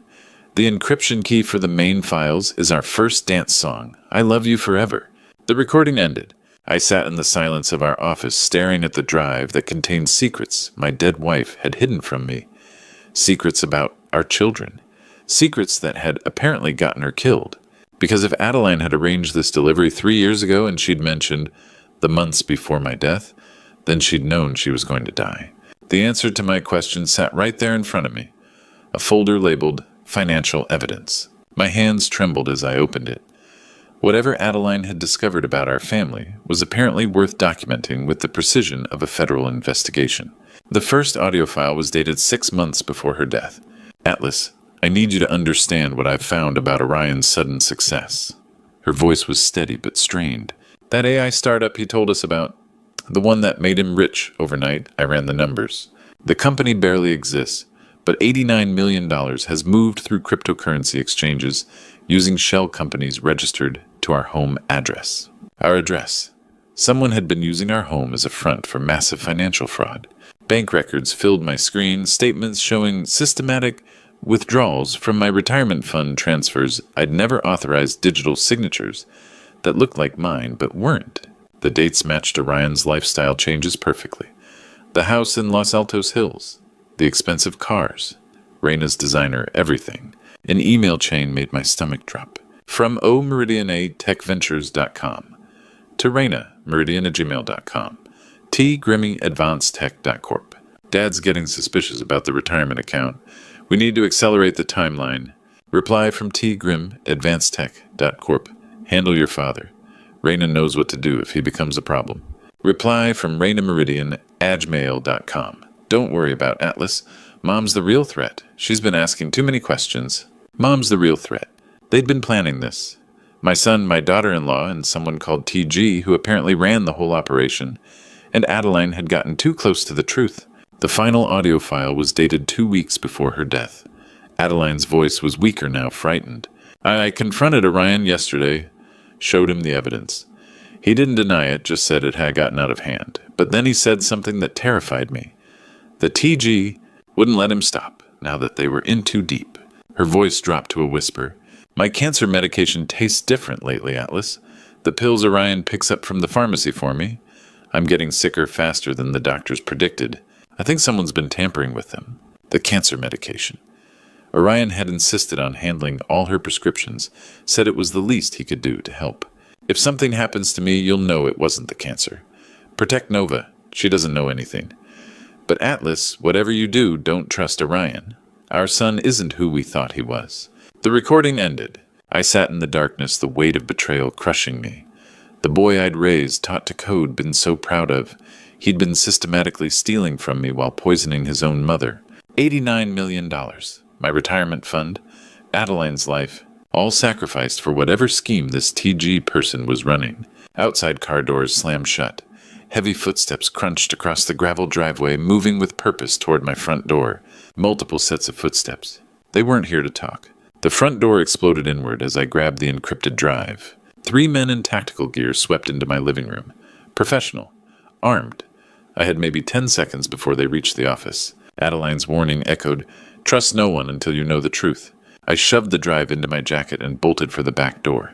A: The encryption key for the main files is our first dance song, 'I Love You Forever.'" The recording ended. I sat in the silence of our office, staring at the drive that contained secrets my dead wife had hidden from me. Secrets about our children. Secrets that had apparently gotten her killed. Because if Adeline had arranged this delivery 3 years ago and she'd mentioned the months before my death, then she'd known she was going to die. The answer to my question sat right there in front of me. A folder labeled Financial Evidence. My hands trembled as I opened it. Whatever Adeline had discovered about our family was apparently worth documenting with the precision of a federal investigation. The first audio file was dated 6 months before her death. "Atlas, I need you to understand what I've found about Orion's sudden success." Her voice was steady but strained. "That AI startup he told us about, the one that made him rich overnight, I ran the numbers. The company barely exists, but $89 million has moved through cryptocurrency exchanges using shell companies registered to our home address." Our address. Someone had been using our home as a front for massive financial fraud. Bank records filled my screen, statements showing systematic withdrawals from my retirement fund transfers. I'd never authorized digital signatures that looked like mine but weren't. The dates matched Orion's lifestyle changes perfectly. The house in Los Altos Hills, the expensive cars, Raina's designer, everything. An email chain made my stomach drop. From omeridianatechventures.com to Raina, meridian@gmail.com. tgrimmyadvancedtech.corp. Dad's getting suspicious about the retirement account. We need to accelerate the timeline. Reply from tgrimadvancedtech.corp. Handle your father. Raina knows what to do if he becomes a problem. Reply from rainameridian@gmail.com. Don't worry about Atlas. Mom's the real threat. She's been asking too many questions. Mom's the real threat. They'd been planning this. My son, my daughter-in-law, and someone called TG, who apparently ran the whole operation. And Adeline had gotten too close to the truth. The final audio file was dated 2 weeks before her death. Adeline's voice was weaker now, frightened. "I confronted Orion yesterday, showed him the evidence. He didn't deny it, just said it had gotten out of hand. But then he said something that terrified me. The TG wouldn't let him stop, now that they were in too deep." Her voice dropped to a whisper. "My cancer medication tastes different lately, Atlas. The pills Orion picks up from the pharmacy for me. I'm getting sicker faster than the doctors predicted. I think someone's been tampering with them. The cancer medication. Orion had insisted on handling all her prescriptions, said it was the least he could do to help. If something happens to me, you'll know it wasn't the cancer. Protect Nova. She doesn't know anything. But Atlas, whatever you do, don't trust Orion. Our son isn't who we thought he was. The recording ended. I sat in the darkness, the weight of betrayal crushing me. The boy I'd raised, taught to code, been so proud of. He'd been systematically stealing from me while poisoning his own mother. $89 million. My retirement fund. Adeline's life. All sacrificed for whatever scheme this TG person was running. Outside car doors slammed shut. Heavy footsteps crunched across the gravel driveway, moving with purpose toward my front door. Multiple sets of footsteps. They weren't here to talk. The front door exploded inward as I grabbed the encrypted drive. 3 men in tactical gear swept into my living room. Professional. Armed. I had maybe 10 seconds before they reached the office. Adeline's warning echoed, "Trust no one until you know the truth." I shoved the drive into my jacket and bolted for the back door.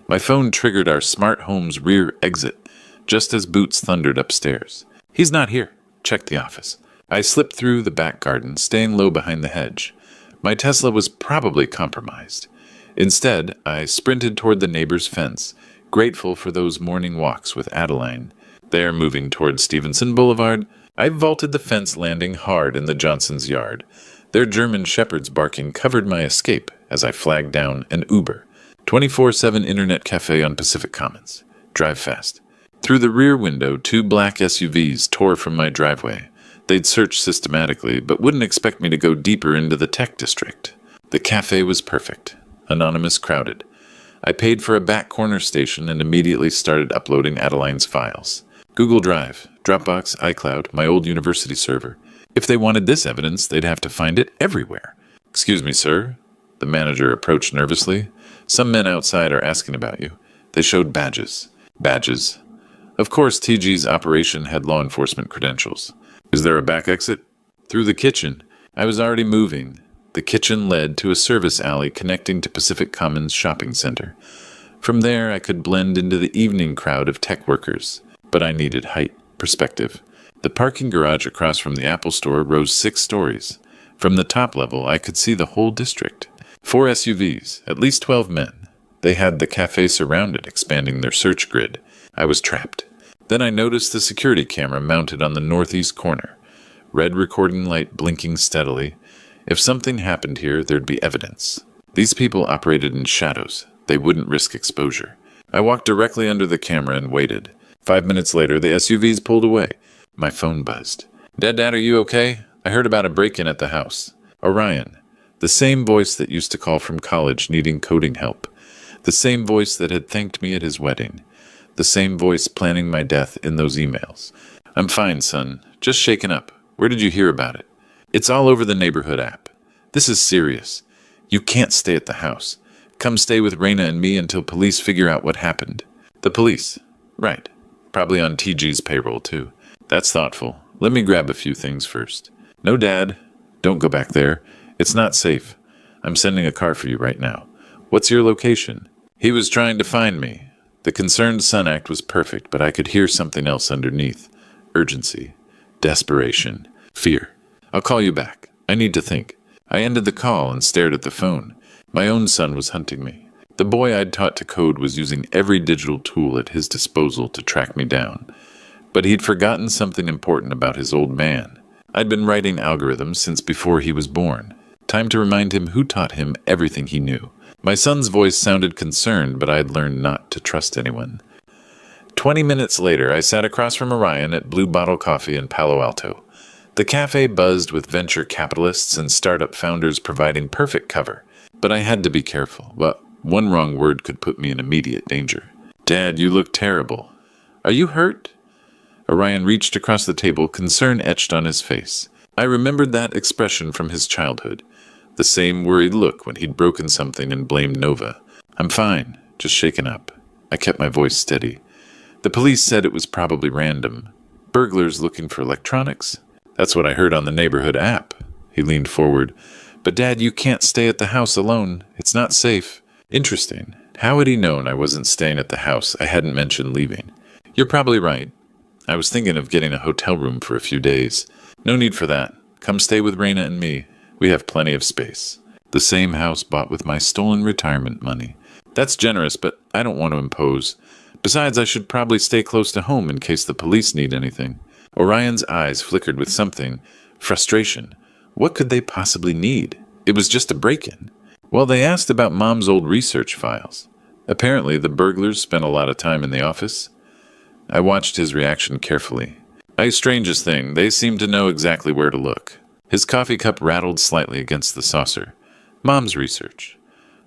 A: My phone triggered our smart home's rear exit, just as boots thundered upstairs. "He's not here." Check the office. I slipped through the back garden, staying low behind the hedge. My Tesla was probably compromised. Instead, I sprinted toward the neighbor's fence, grateful for those morning walks with Adeline. There, moving toward Stevenson Boulevard, I vaulted the fence, landing hard in the Johnsons' yard. Their German shepherds barking covered my escape as I flagged down an Uber. 24/7 internet cafe on Pacific Commons. Drive fast. Through the rear window, 2 black SUVs tore from my driveway. They'd searched systematically, but wouldn't expect me to go deeper into the tech district. The cafe was perfect. Anonymous, crowded. I paid for a back corner station and immediately started uploading Adeline's files. Google Drive, Dropbox, iCloud, my old university server. If they wanted this evidence, they'd have to find it everywhere. "Excuse me, sir." The manager approached nervously. "Some men outside are asking about you." They showed badges. Badges. Of course, TG's operation had law enforcement credentials. "Is there a back exit?" "Through the kitchen." I was already moving. The kitchen led to a service alley connecting to Pacific Commons Shopping Center. From there, I could blend into the evening crowd of tech workers. But I needed height, perspective. The parking garage across from the Apple store rose 6 stories. From the top level, I could see the whole district. 4 SUVs, at least 12 men. They had the cafe surrounded, expanding their search grid. I was trapped. Then I noticed the security camera mounted on the northeast corner. Red recording light blinking steadily. If something happened here, there'd be evidence. These people operated in shadows. They wouldn't risk exposure. I walked directly under the camera and waited. 5 minutes later, the SUVs pulled away. My phone buzzed. Dad, are you okay? I heard about a break-in at the house." Orion. The same voice that used to call from college needing coding help. The same voice that had thanked me at his wedding. The same voice planning my death in those emails. "I'm fine, son. Just shaken up. Where did you hear about it?" "It's all over the neighborhood app. This is serious. You can't stay at the house. Come stay with Raina and me until police figure out what happened." "The police?" "Right. Probably on TG's payroll, too." "That's thoughtful. Let me grab a few things first." "No, Dad. Don't go back there. It's not safe. I'm sending a car for you right now." "What's your location?" He was trying to find me. The concerned son act was perfect, but I could hear something else underneath. Urgency. Desperation. Fear. "I'll call you back. I need to think." I ended the call and stared at the phone. My own son was hunting me. The boy I'd taught to code was using every digital tool at his disposal to track me down. But he'd forgotten something important about his old man. I'd been writing algorithms since before he was born. Time to remind him who taught him everything he knew. My son's voice sounded concerned, but I had learned not to trust anyone. 20 minutes later, I sat across from Orion at Blue Bottle Coffee in Palo Alto. The cafe buzzed with venture capitalists and startup founders providing perfect cover. But I had to be careful. Well, one wrong word could put me in immediate danger. "Dad, you look terrible." "Are you hurt?" Orion reached across the table, concern etched on his face. I remembered that expression from his childhood. The same worried look when he'd broken something and blamed Nova. "I'm fine, just shaken up." I kept my voice steady. "The police said it was probably random. Burglars looking for electronics? That's what I heard on the neighborhood app." He leaned forward. "But Dad, you can't stay at the house alone. It's not safe." Interesting. How had he known I wasn't staying at the house? I hadn't mentioned leaving. "You're probably right. I was thinking of getting a hotel room for a few days." "No need for that. Come stay with Raina and me. We have plenty of space." The same house bought with my stolen retirement money. That's generous, but I don't want to impose. Besides, I should probably stay close to home in case the police need anything. Orion's eyes flickered with something. Frustration. What could they possibly need? It was just a break-in. Well, they asked about Mom's old research files. Apparently, the burglars spent a lot of time in the office. I watched his reaction carefully. Strangest thing, they seemed to know exactly where to look. His coffee cup rattled slightly against the saucer. Mom's research.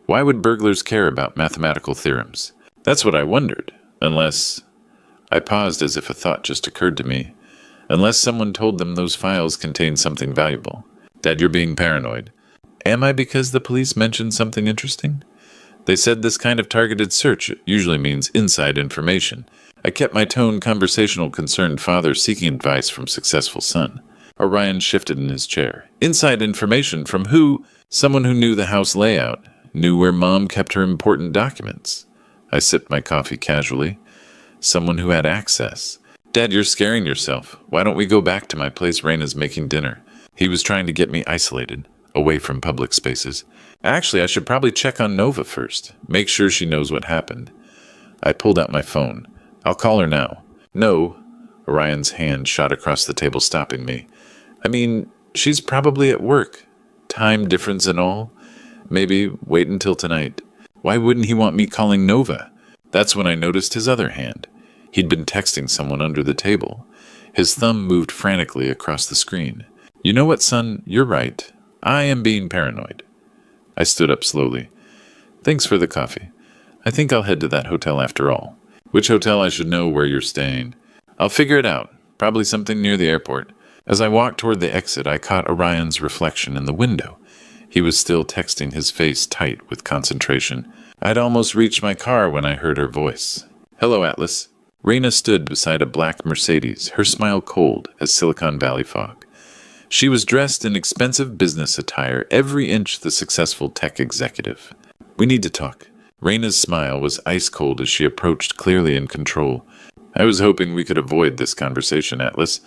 A: Why would burglars care about mathematical theorems? That's what I wondered. Unless... I paused as if a thought just occurred to me. Unless someone told them those files contained something valuable. Dad, you're being paranoid. Am I, because the police mentioned something interesting? They said this kind of targeted search usually means inside information. I kept my tone conversational, concerned father seeking advice from successful son. Orion shifted in his chair. Inside information from who? Someone who knew the house layout, knew where Mom kept her important documents. I sipped my coffee casually. Someone who had access. Dad, you're scaring yourself. Why don't we go back to my place? Raina's making dinner. He was trying to get me isolated, away from public spaces. Actually, I should probably check on Nova first. Make sure she knows what happened. I pulled out my phone. I'll call her now. No. Orion's hand shot across the table, stopping me. I mean, she's probably at work. Time difference and all. Maybe wait until tonight. Why wouldn't he want me calling Nova? That's when I noticed his other hand. He'd been texting someone under the table. His thumb moved frantically across the screen. You know what, son? You're right. I am being paranoid. I stood up slowly. Thanks for the coffee. I think I'll head to that hotel after all. Which hotel? I should know where you're staying. I'll figure it out. Probably something near the airport. As I walked toward the exit, I caught Orion's reflection in the window. He was still texting, his face tight with concentration. I'd almost reached my car when I heard her voice. Hello, Atlas. Raina stood beside a black Mercedes, her smile cold as Silicon Valley fog. She was dressed in expensive business attire, every inch the successful tech executive. We need to talk. Raina's smile was ice cold as she approached, clearly in control. I was hoping we could avoid this conversation, Atlas,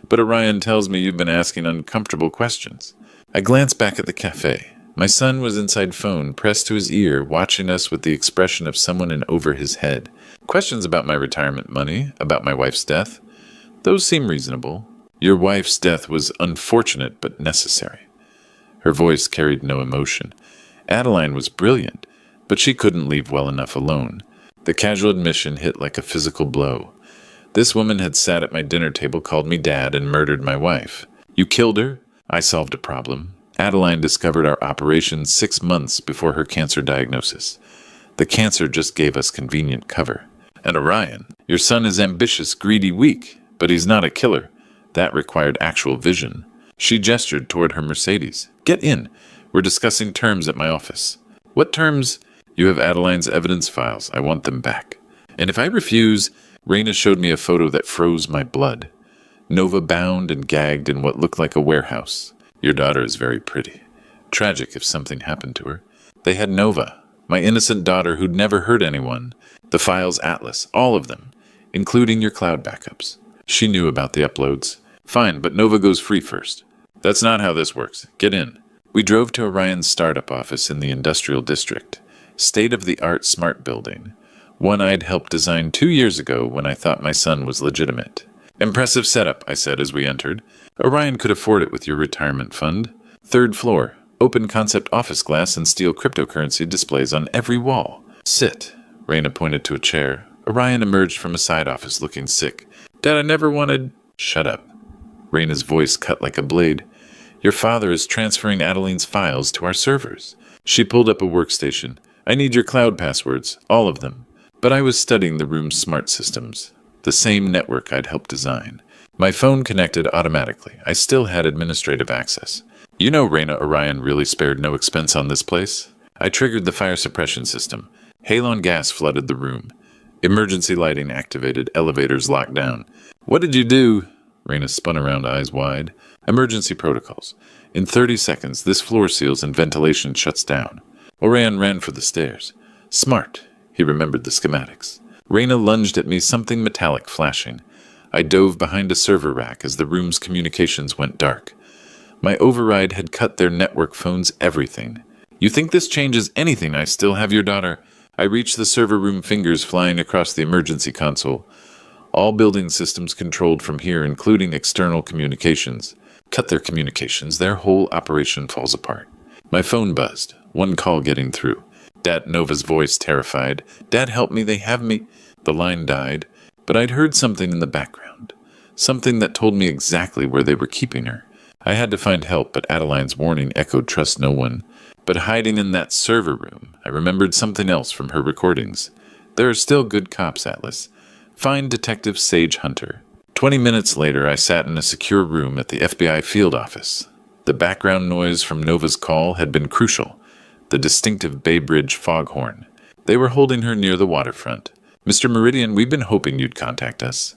A: but Orion tells me you've been asking uncomfortable questions. I glanced back at the cafe. My son was inside phone, pressed to his ear, watching us with the expression of someone in over his head. Questions about my retirement money, about my wife's death. Those seem reasonable. Your wife's death was unfortunate but necessary. Her voice carried no emotion. Adeline was brilliant, but she couldn't leave well enough alone. The casual admission hit like a physical blow. This woman had sat at my dinner table, called me dad, and murdered my wife. You killed her? I solved a problem. Adeline discovered our operation 6 months before her cancer diagnosis. The cancer just gave us convenient cover. And Orion, your son is ambitious, greedy, weak, but he's not a killer. That required actual vision. She gestured toward her Mercedes. Get in. We're discussing terms at my office. What terms? You have Adeline's evidence files. I want them back. And if I refuse, Raina showed me a photo that froze my blood. Nova bound and gagged in what looked like a warehouse. Your daughter is very pretty. Tragic if something happened to her. They had Nova, my innocent daughter who'd never hurt anyone. The files Atlas, all of them, including your cloud backups. She knew about the uploads. Fine, but Nova goes free first. That's not how this works. Get in. We drove to Orion's startup office in the industrial district. State-of-the-art smart building. One I'd helped design 2 years ago when I thought my son was legitimate. Impressive setup, I said as we entered. Orion could afford it with your retirement fund. 3rd floor. Open concept office glass and steel cryptocurrency displays on every wall. Sit. Raina pointed to a chair. Orion emerged from a side office looking sick. Dad, I never wanted... Shut up. Raina's voice cut like a blade. Your father is transferring Adeline's files to our servers. She pulled up a workstation. I need your cloud passwords, all of them. But I was studying the room's smart systems, the same network I'd helped design. My phone connected automatically. I still had administrative access. You know Raina, Orion really spared no expense on this place. I triggered the fire suppression system. Halon gas flooded the room. Emergency lighting activated, elevators locked down. What did you do? Raina spun around, eyes wide. Emergency protocols. In 30 seconds, this floor seals and ventilation shuts down. Orion ran for the stairs. Smart. He remembered the schematics. Raina lunged at me, something metallic flashing. I dove behind a server rack as the room's communications went dark. My override had cut their network phones everything. You think this changes anything? I still have your daughter. I reach the server room, fingers flying across the emergency console. All building systems controlled from here, including external communications. Cut their communications, their whole operation falls apart. My phone buzzed, one call getting through. Dad, Nova's voice, terrified. Dad, help me, they have me. The line died, but I'd heard something in the background. Something that told me exactly where they were keeping her. I had to find help, but Adeline's warning echoed, trust no one. But hiding in that server room, I remembered something else from her recordings. There are still good cops, Atlas. Find Detective Sage Hunter. 20 minutes later, I sat in a secure room at the FBI field office. The background noise from Nova's call had been crucial. The distinctive Bay Bridge foghorn. They were holding her near the waterfront. Mr. Meridian, we've been hoping you'd contact us.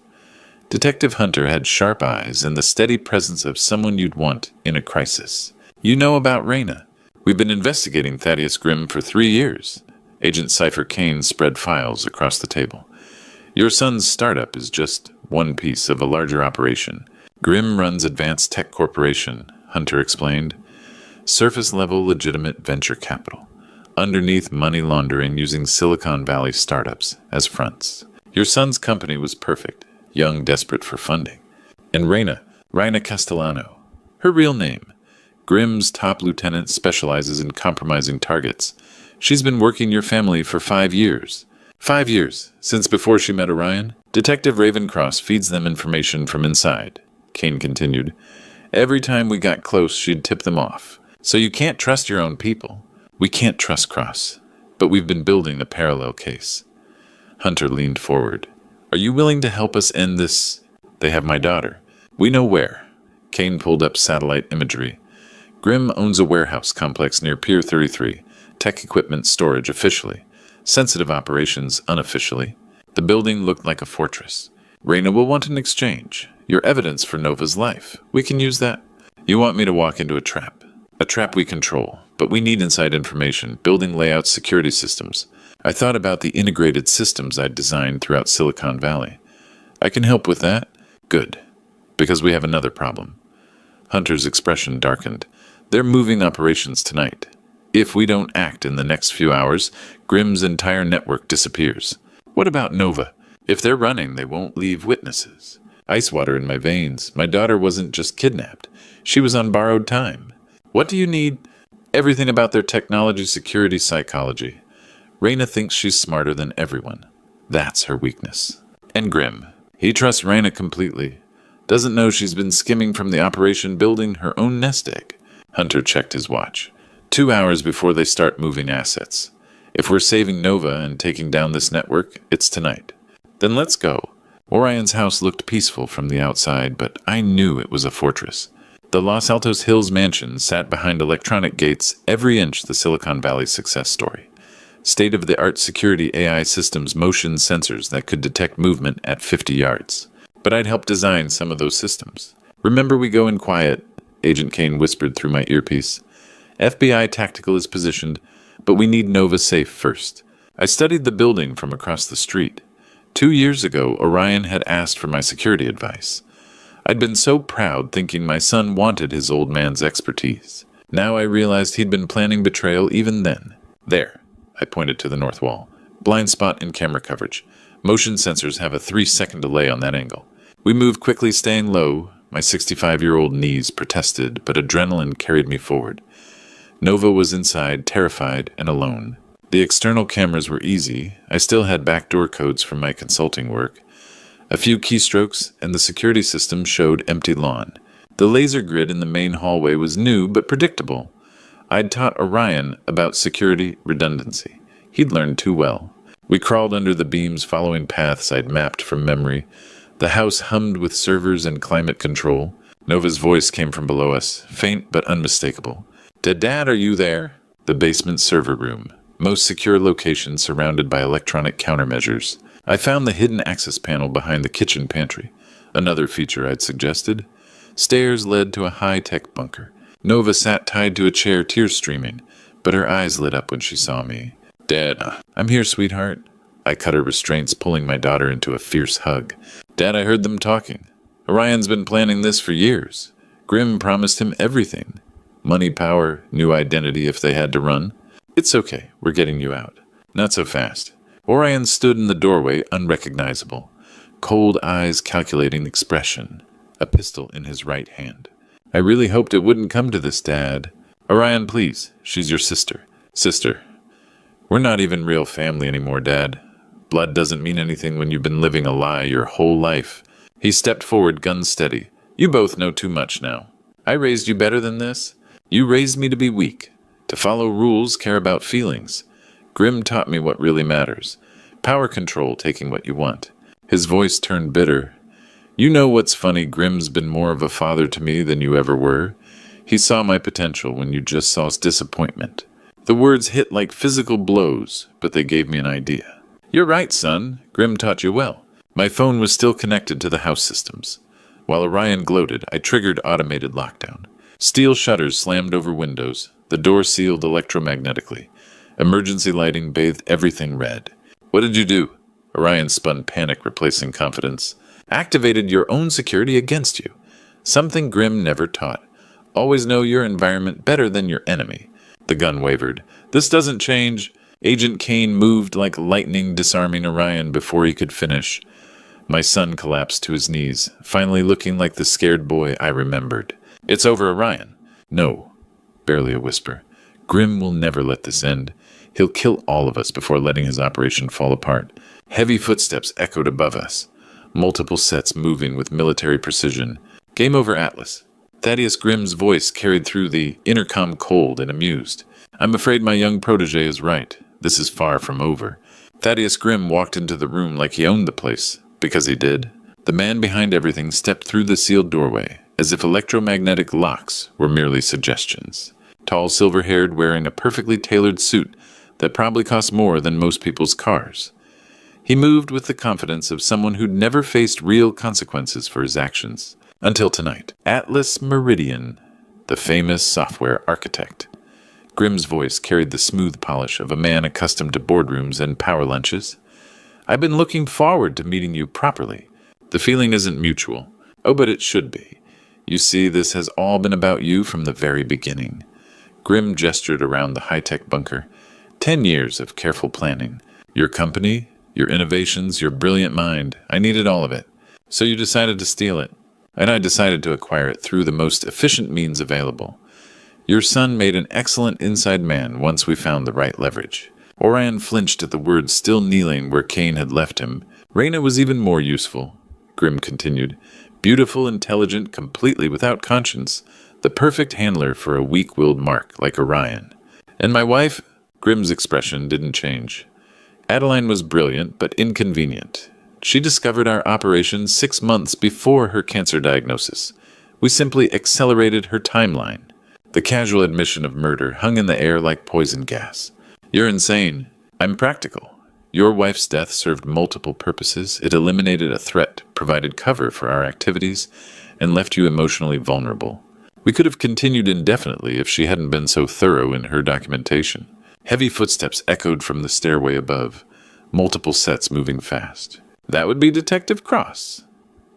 A: Detective Hunter had sharp eyes and the steady presence of someone you'd want in a crisis. You know about Raina. We've been investigating Thaddeus Grimm for 3 years. Agent Cypher Kane spread files across the table. Your son's startup is just one piece of a larger operation. Grimm runs Advanced Tech Corporation, Hunter explained. Surface-level legitimate venture capital. Underneath, money laundering using Silicon Valley startups as fronts. Your son's company was perfect, young, desperate for funding. And Raina Castellano, her real name. Grimm's top lieutenant specializes in compromising targets. She's been working your family for 5 years. 5 years, since before she met Orion. Detective Ravencross feeds them information from inside, Kane continued. Every time we got close, she'd tip them off. So you can't trust your own people. We can't trust Cross, but we've been building a parallel case. Hunter leaned forward. Are you willing to help us end this? They have my daughter. We know where. Kane pulled up satellite imagery. Grimm owns a warehouse complex near Pier 33. Tech equipment storage officially. Sensitive operations unofficially. The building looked like a fortress. Raina will want an exchange. Your evidence for Nova's life. We can use that. You want me to walk into a trap. A trap we control. But we need inside information, building layouts, security systems. I thought about the integrated systems I'd designed throughout Silicon Valley. I can help with that? Good. Because we have another problem. Hunter's expression darkened. They're moving operations tonight. If we don't act in the next few hours, Grimm's entire network disappears. What about Nova? If they're running, they won't leave witnesses. Ice water in my veins. My daughter wasn't just kidnapped. She was on borrowed time. What do you need? Everything about their technology, security, psychology. Raina thinks she's smarter than everyone. That's her weakness. And Grimm. He trusts Raina completely. Doesn't know she's been skimming from the operation, building her own nest egg. Hunter checked his watch. 2 hours before they start moving assets. If we're saving Nova and taking down this network, it's tonight. Then let's go. Orion's house looked peaceful from the outside, but I knew it was a fortress. The Los Altos Hills mansion sat behind electronic gates, every inch the Silicon Valley success story. State-of-the-art security AI systems, motion sensors that could detect movement at 50 yards. But I'd helped design some of those systems. Remember, we go in quiet, Agent Kane whispered through my earpiece. FBI tactical is positioned, but we need Nova safe first. I studied the building from across the street. 2 years ago, Orion had asked for my security advice. I'd been so proud thinking my son wanted his old man's expertise. Now I realized he'd been planning betrayal even then. There, I pointed to the north wall. Blind spot in camera coverage. Motion sensors have a 3-second delay on that angle. We moved quickly, staying low. My 65-year-old knees protested, but adrenaline carried me forward. Nova was inside, terrified and alone. The external cameras were easy. I still had backdoor codes from my consulting work. A few keystrokes, and the security system showed empty lawn. The laser grid in the main hallway was new but predictable. I'd taught Orion about security redundancy. He'd learned too well. We crawled under the beams, following paths I'd mapped from memory. The house hummed with servers and climate control. Nova's voice came from below us, faint but unmistakable. Dad, are you there? The basement server room. Most secure location surrounded by electronic countermeasures. I found the hidden access panel behind the kitchen pantry. Another feature I'd suggested. Stairs led to a high-tech bunker. Nova sat tied to a chair, tears streaming, but her eyes lit up when she saw me. Dad, I'm here, sweetheart. I cut her restraints, pulling my daughter into a fierce hug. Dad, I heard them talking. Orion's been planning this for years. Grimm promised him everything. Money, power, new identity if they had to run. It's okay, we're getting you out. Not so fast. Orion stood in the doorway, unrecognizable. Cold eyes calculating expression. A pistol in his right hand. I really hoped it wouldn't come to this, Dad. Orion, please. She's your sister. Sister. We're not even real family anymore, Dad. Blood doesn't mean anything when you've been living a lie your whole life. He stepped forward, gun steady. You both know too much now. I raised you better than this. You raised me to be weak. To follow rules, care about feelings. Grimm taught me what really matters. Power control, taking what you want. His voice turned bitter. You know what's funny, Grimm's been more of a father to me than you ever were. He saw my potential when you just saw disappointment. The words hit like physical blows, but they gave me an idea. You're right, son. Grimm taught you well. My phone was still connected to the house systems. While Orion gloated, I triggered automated lockdown. Steel shutters slammed over windows. The door sealed electromagnetically. Emergency lighting bathed everything red. What did you do? Orion spun panic, replacing confidence. Activated your own security against you. Something Grimm never taught. Always know your environment better than your enemy. The gun wavered. This doesn't change. Agent Kane moved like lightning, disarming Orion before he could finish. My son collapsed to his knees, finally looking like the scared boy I remembered. It's over, Orion. No. Barely a whisper. Grimm will never let this end. He'll kill all of us before letting his operation fall apart. Heavy footsteps echoed above us. Multiple sets moving with military precision. Game over, Atlas. Thaddeus Grimm's voice carried through the intercom, cold and amused. I'm afraid my young protege is right. This is far from over. Thaddeus Grimm walked into the room like he owned the place, because he did. The man behind everything stepped through the sealed doorway, as if electromagnetic locks were merely suggestions. Tall, silver-haired, wearing a perfectly tailored suit that probably cost more than most people's cars. He moved with the confidence of someone who'd never faced real consequences for his actions. Until tonight. Atlas Meridian, the famous software architect. Grimm's voice carried the smooth polish of a man accustomed to boardrooms and power lunches. I've been looking forward to meeting you properly. The feeling isn't mutual. Oh, but it should be. You see, this has all been about you from the very beginning. Grimm gestured around the high-tech bunker. 10 years of careful planning. Your company, your innovations, your brilliant mind. I needed all of it. So you decided to steal it. And I decided to acquire it through the most efficient means available. Your son made an excellent inside man once we found the right leverage. Orion flinched at the words, still kneeling where Kane had left him. Reyna was even more useful, Grimm continued. Beautiful, intelligent, completely without conscience. The perfect handler for a weak-willed mark like Orion. And my wife? Grimm's expression didn't change. Adeline was brilliant, but inconvenient. She discovered our operation 6 months before her cancer diagnosis. We simply accelerated her timeline. The casual admission of murder hung in the air like poison gas. You're insane. I'm practical. Your wife's death served multiple purposes. It eliminated a threat, provided cover for our activities, and left you emotionally vulnerable. We could have continued indefinitely if she hadn't been so thorough in her documentation. Heavy footsteps echoed from the stairway above, multiple sets moving fast. That would be Detective Cross.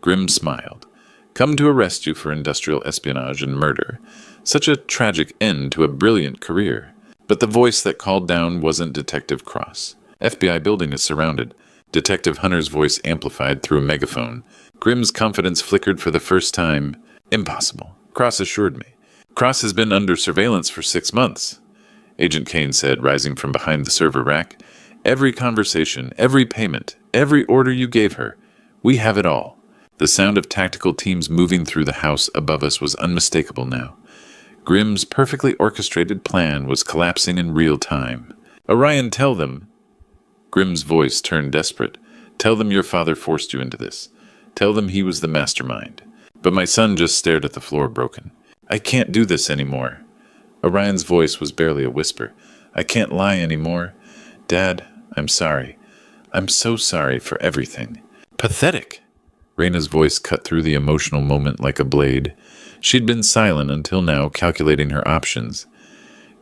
A: Grimm smiled. Come to arrest you for industrial espionage and murder. Such a tragic end to a brilliant career. But the voice that called down wasn't Detective Cross. FBI building is surrounded. Detective Hunter's voice amplified through a megaphone. Grimm's confidence flickered for the first time. Impossible. Cross assured me. Cross has been under surveillance for 6 months. Agent Kane said, rising from behind the server rack. Every conversation, every payment, every order you gave her. We have it all. The sound of tactical teams moving through the house above us was unmistakable now. Grimm's perfectly orchestrated plan was collapsing in real time. Orion, tell them. Grimm's voice turned desperate. Tell them your father forced you into this. Tell them he was the mastermind. But my son just stared at the floor, broken. I can't do this anymore. Orion's voice was barely a whisper. I can't lie anymore. Dad, I'm sorry. I'm so sorry for everything. Pathetic. Reyna's voice cut through the emotional moment like a blade. She'd been silent until now, calculating her options.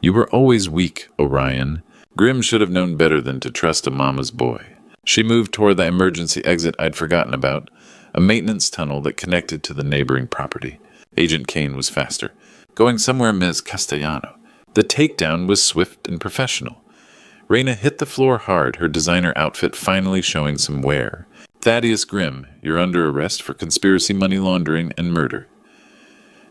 A: You were always weak, Orion. Grimm should have known better than to trust a mama's boy. She moved toward the emergency exit I'd forgotten about, a maintenance tunnel that connected to the neighboring property. Agent Kane was faster. going somewhere Ms. Castellano. The takedown was swift and professional. Raina hit the floor hard, her designer outfit finally showing some wear. Thaddeus Grimm, you're under arrest for conspiracy, money laundering, and murder.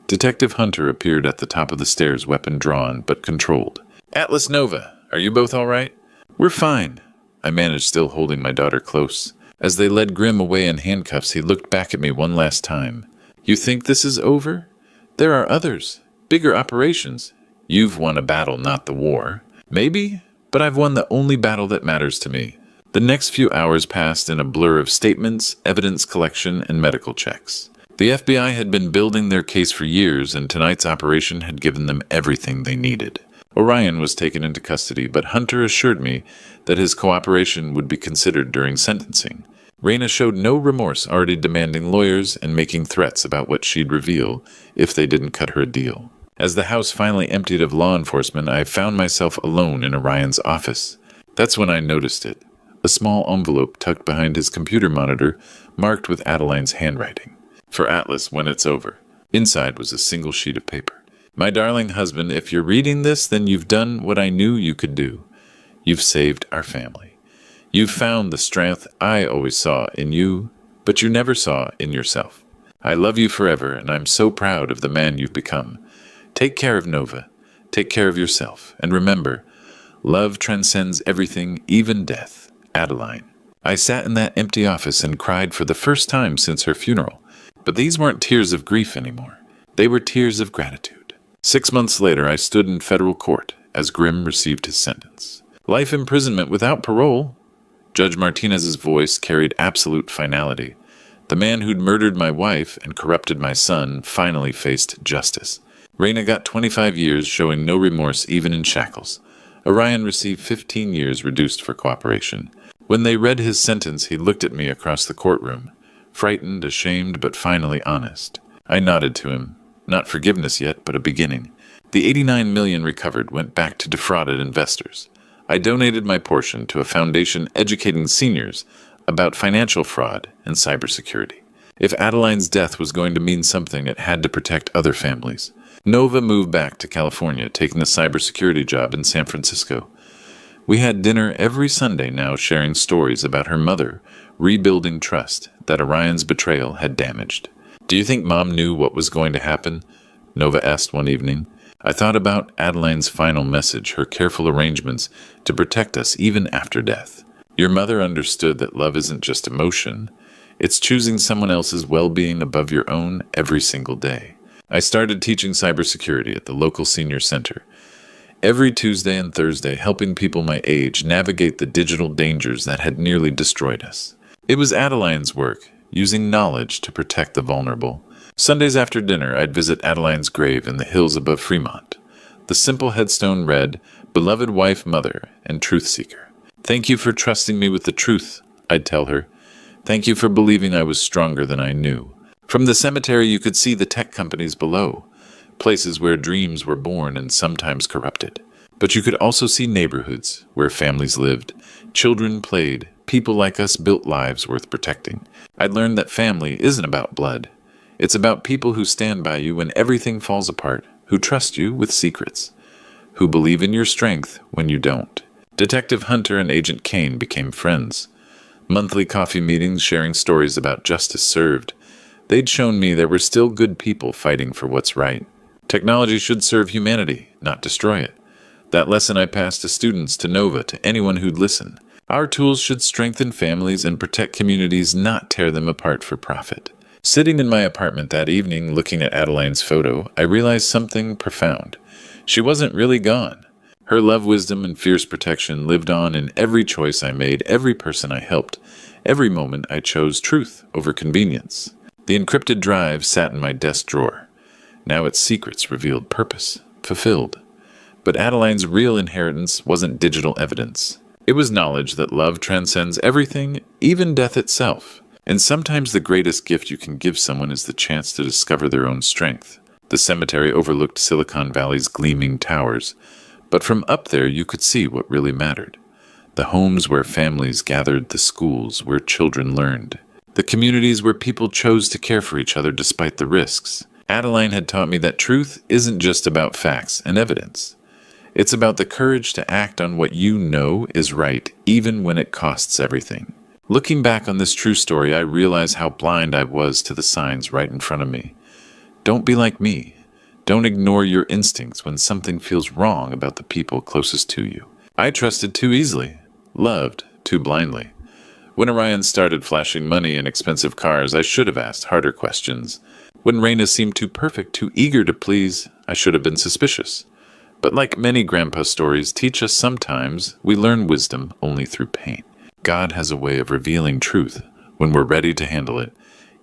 A: Detective Hunter appeared at the top of the stairs, weapon drawn, but controlled. Atlas Nova, are you both all right? We're fine. I managed, still holding my daughter close. As they led Grimm away in handcuffs, he looked back at me one last time. You think this is over? There are others. Bigger operations. You've won a battle, not the war. Maybe, but I've won the only battle that matters to me. The next few hours passed in a blur of statements, evidence collection, and medical checks. The FBI had been building their case for years, and tonight's operation had given them everything they needed. Orion was taken into custody, but Hunter assured me that his cooperation would be considered during sentencing. Raina showed no remorse, already demanding lawyers and making threats about what she'd reveal if they didn't cut her a deal. As the house finally emptied of law enforcement, I found myself alone in Orion's office. That's when I noticed it. A small envelope tucked behind his computer monitor, marked with Adeline's handwriting. For Atlas, when it's over. Inside was a single sheet of paper. My darling husband, if you're reading this, then you've done what I knew you could do. You've saved our family. You've found the strength I always saw in you, but you never saw in yourself. I love you forever, and I'm so proud of the man you've become. Take care of Nova. Take care of yourself. And remember, love transcends everything, even death. Adeline. I sat in that empty office and cried for the first time since her funeral. But these weren't tears of grief anymore. They were tears of gratitude. 6 months later, I stood in federal court as Grimm received his sentence. Life imprisonment without parole. Judge Martinez's voice carried absolute finality. The man who'd murdered my wife and corrupted my son finally faced justice. Raina got 25 years, showing no remorse even in shackles. Orion received 15 years reduced for cooperation. When they read his sentence, he looked at me across the courtroom, frightened, ashamed, but finally honest. I nodded to him. Not forgiveness yet, but a beginning. The $89 million recovered went back to defrauded investors. I donated my portion to a foundation educating seniors about financial fraud and cybersecurity. If Adeline's death was going to mean something, it had to protect other families. Nova moved back to California, taking a cybersecurity job in San Francisco. We had dinner every Sunday now, sharing stories about her mother rebuilding trust that Orion's betrayal had damaged. Do you think Mom knew what was going to happen? Nova asked one evening. I thought about Adeline's final message, her careful arrangements to protect us even after death. Your mother understood that love isn't just emotion. It's choosing someone else's well-being above your own every single day. I started teaching cybersecurity at the local senior center. Every Tuesday and Thursday, helping people my age navigate the digital dangers that had nearly destroyed us. It was Adeline's work, using knowledge to protect the vulnerable. Sundays after dinner, I'd visit Adeline's grave in the hills above Fremont. The simple headstone read, Beloved Wife, Mother, and Truth Seeker. Thank you for trusting me with the truth, I'd tell her. Thank you for believing I was stronger than I knew. From the cemetery, you could see the tech companies below, places where dreams were born and sometimes corrupted. But you could also see neighborhoods where families lived, children played, people like us built lives worth protecting. I'd learned that family isn't about blood. It's about people who stand by you when everything falls apart, who trust you with secrets, who believe in your strength when you don't. Detective Hunter and Agent Kane became friends. Monthly coffee meetings sharing stories about justice served. They'd shown me there were still good people fighting for what's right. Technology should serve humanity, not destroy it. That lesson I passed to students, to Nova, to anyone who'd listen. Our tools should strengthen families and protect communities, not tear them apart for profit. Sitting in my apartment that evening, looking at Adeline's photo, I realized something profound. She wasn't really gone. Her love, wisdom, and fierce protection lived on in every choice I made, every person I helped, every moment I chose truth over convenience. The encrypted drive sat in my desk drawer. Now its secrets revealed purpose, fulfilled. But Adeline's real inheritance wasn't digital evidence. It was knowledge that love transcends everything, even death itself. And sometimes the greatest gift you can give someone is the chance to discover their own strength. The cemetery overlooked Silicon Valley's gleaming towers, but from up there you could see what really mattered. The homes where families gathered, the schools where children learned, the communities where people chose to care for each other despite the risks. Adeline had taught me that truth isn't just about facts and evidence. It's about the courage to act on what you know is right, even when it costs everything. Looking back on this true story, I realize how blind I was to the signs right in front of me. Don't be like me. Don't ignore your instincts when something feels wrong about the people closest to you. I trusted too easily, loved too blindly. When Orion started flashing money and expensive cars, I should have asked harder questions. When Raina seemed too perfect, too eager to please, I should have been suspicious. But like many grandpa stories teach us, sometimes we learn wisdom only through pain. God has a way of revealing truth when we're ready to handle it,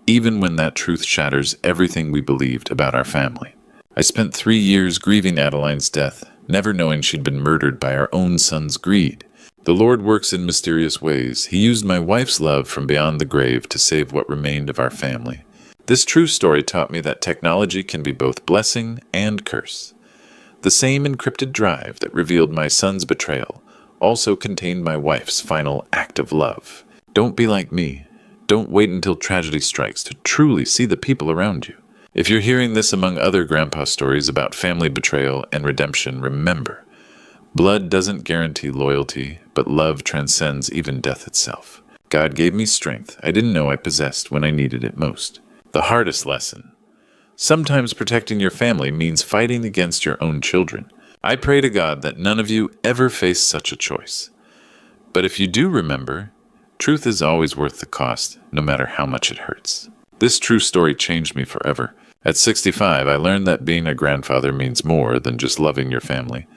A: even when that truth shatters everything we believed about our family. I spent 3 years grieving Adeline's death, never knowing she'd been murdered by our own son's greed. The Lord works in mysterious ways. He used my wife's love from beyond the grave to save what remained of our family. This true story taught me that technology can be both blessing and curse. The same encrypted drive that revealed my son's betrayal also contained my wife's final act of love. Don't be like me. Don't wait until tragedy strikes to truly see the people around you. If you're hearing this among other grandpa stories about family betrayal and redemption, remember, blood doesn't guarantee loyalty, but love transcends even death itself. God gave me strength I didn't know I possessed when I needed it most. The hardest lesson. Sometimes protecting your family means fighting against your own children. I pray to God that none of you ever face such a choice. But if you do remember, truth is always worth the cost, no matter how much it hurts. This true story changed me forever. At 65, I learned that being a grandfather means more than just loving your family.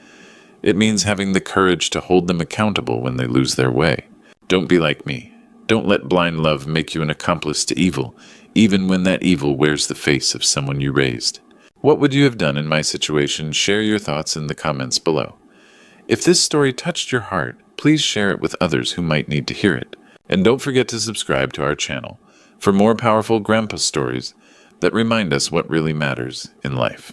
A: It means having the courage to hold them accountable when they lose their way. Don't be like me. Don't let blind love make you an accomplice to evil, even when that evil wears the face of someone you raised. What would you have done in my situation? Share your thoughts in the comments below. If this story touched your heart, please share it with others who might need to hear it. And don't forget to subscribe to our channel for more powerful grandpa stories that remind us what really matters in life.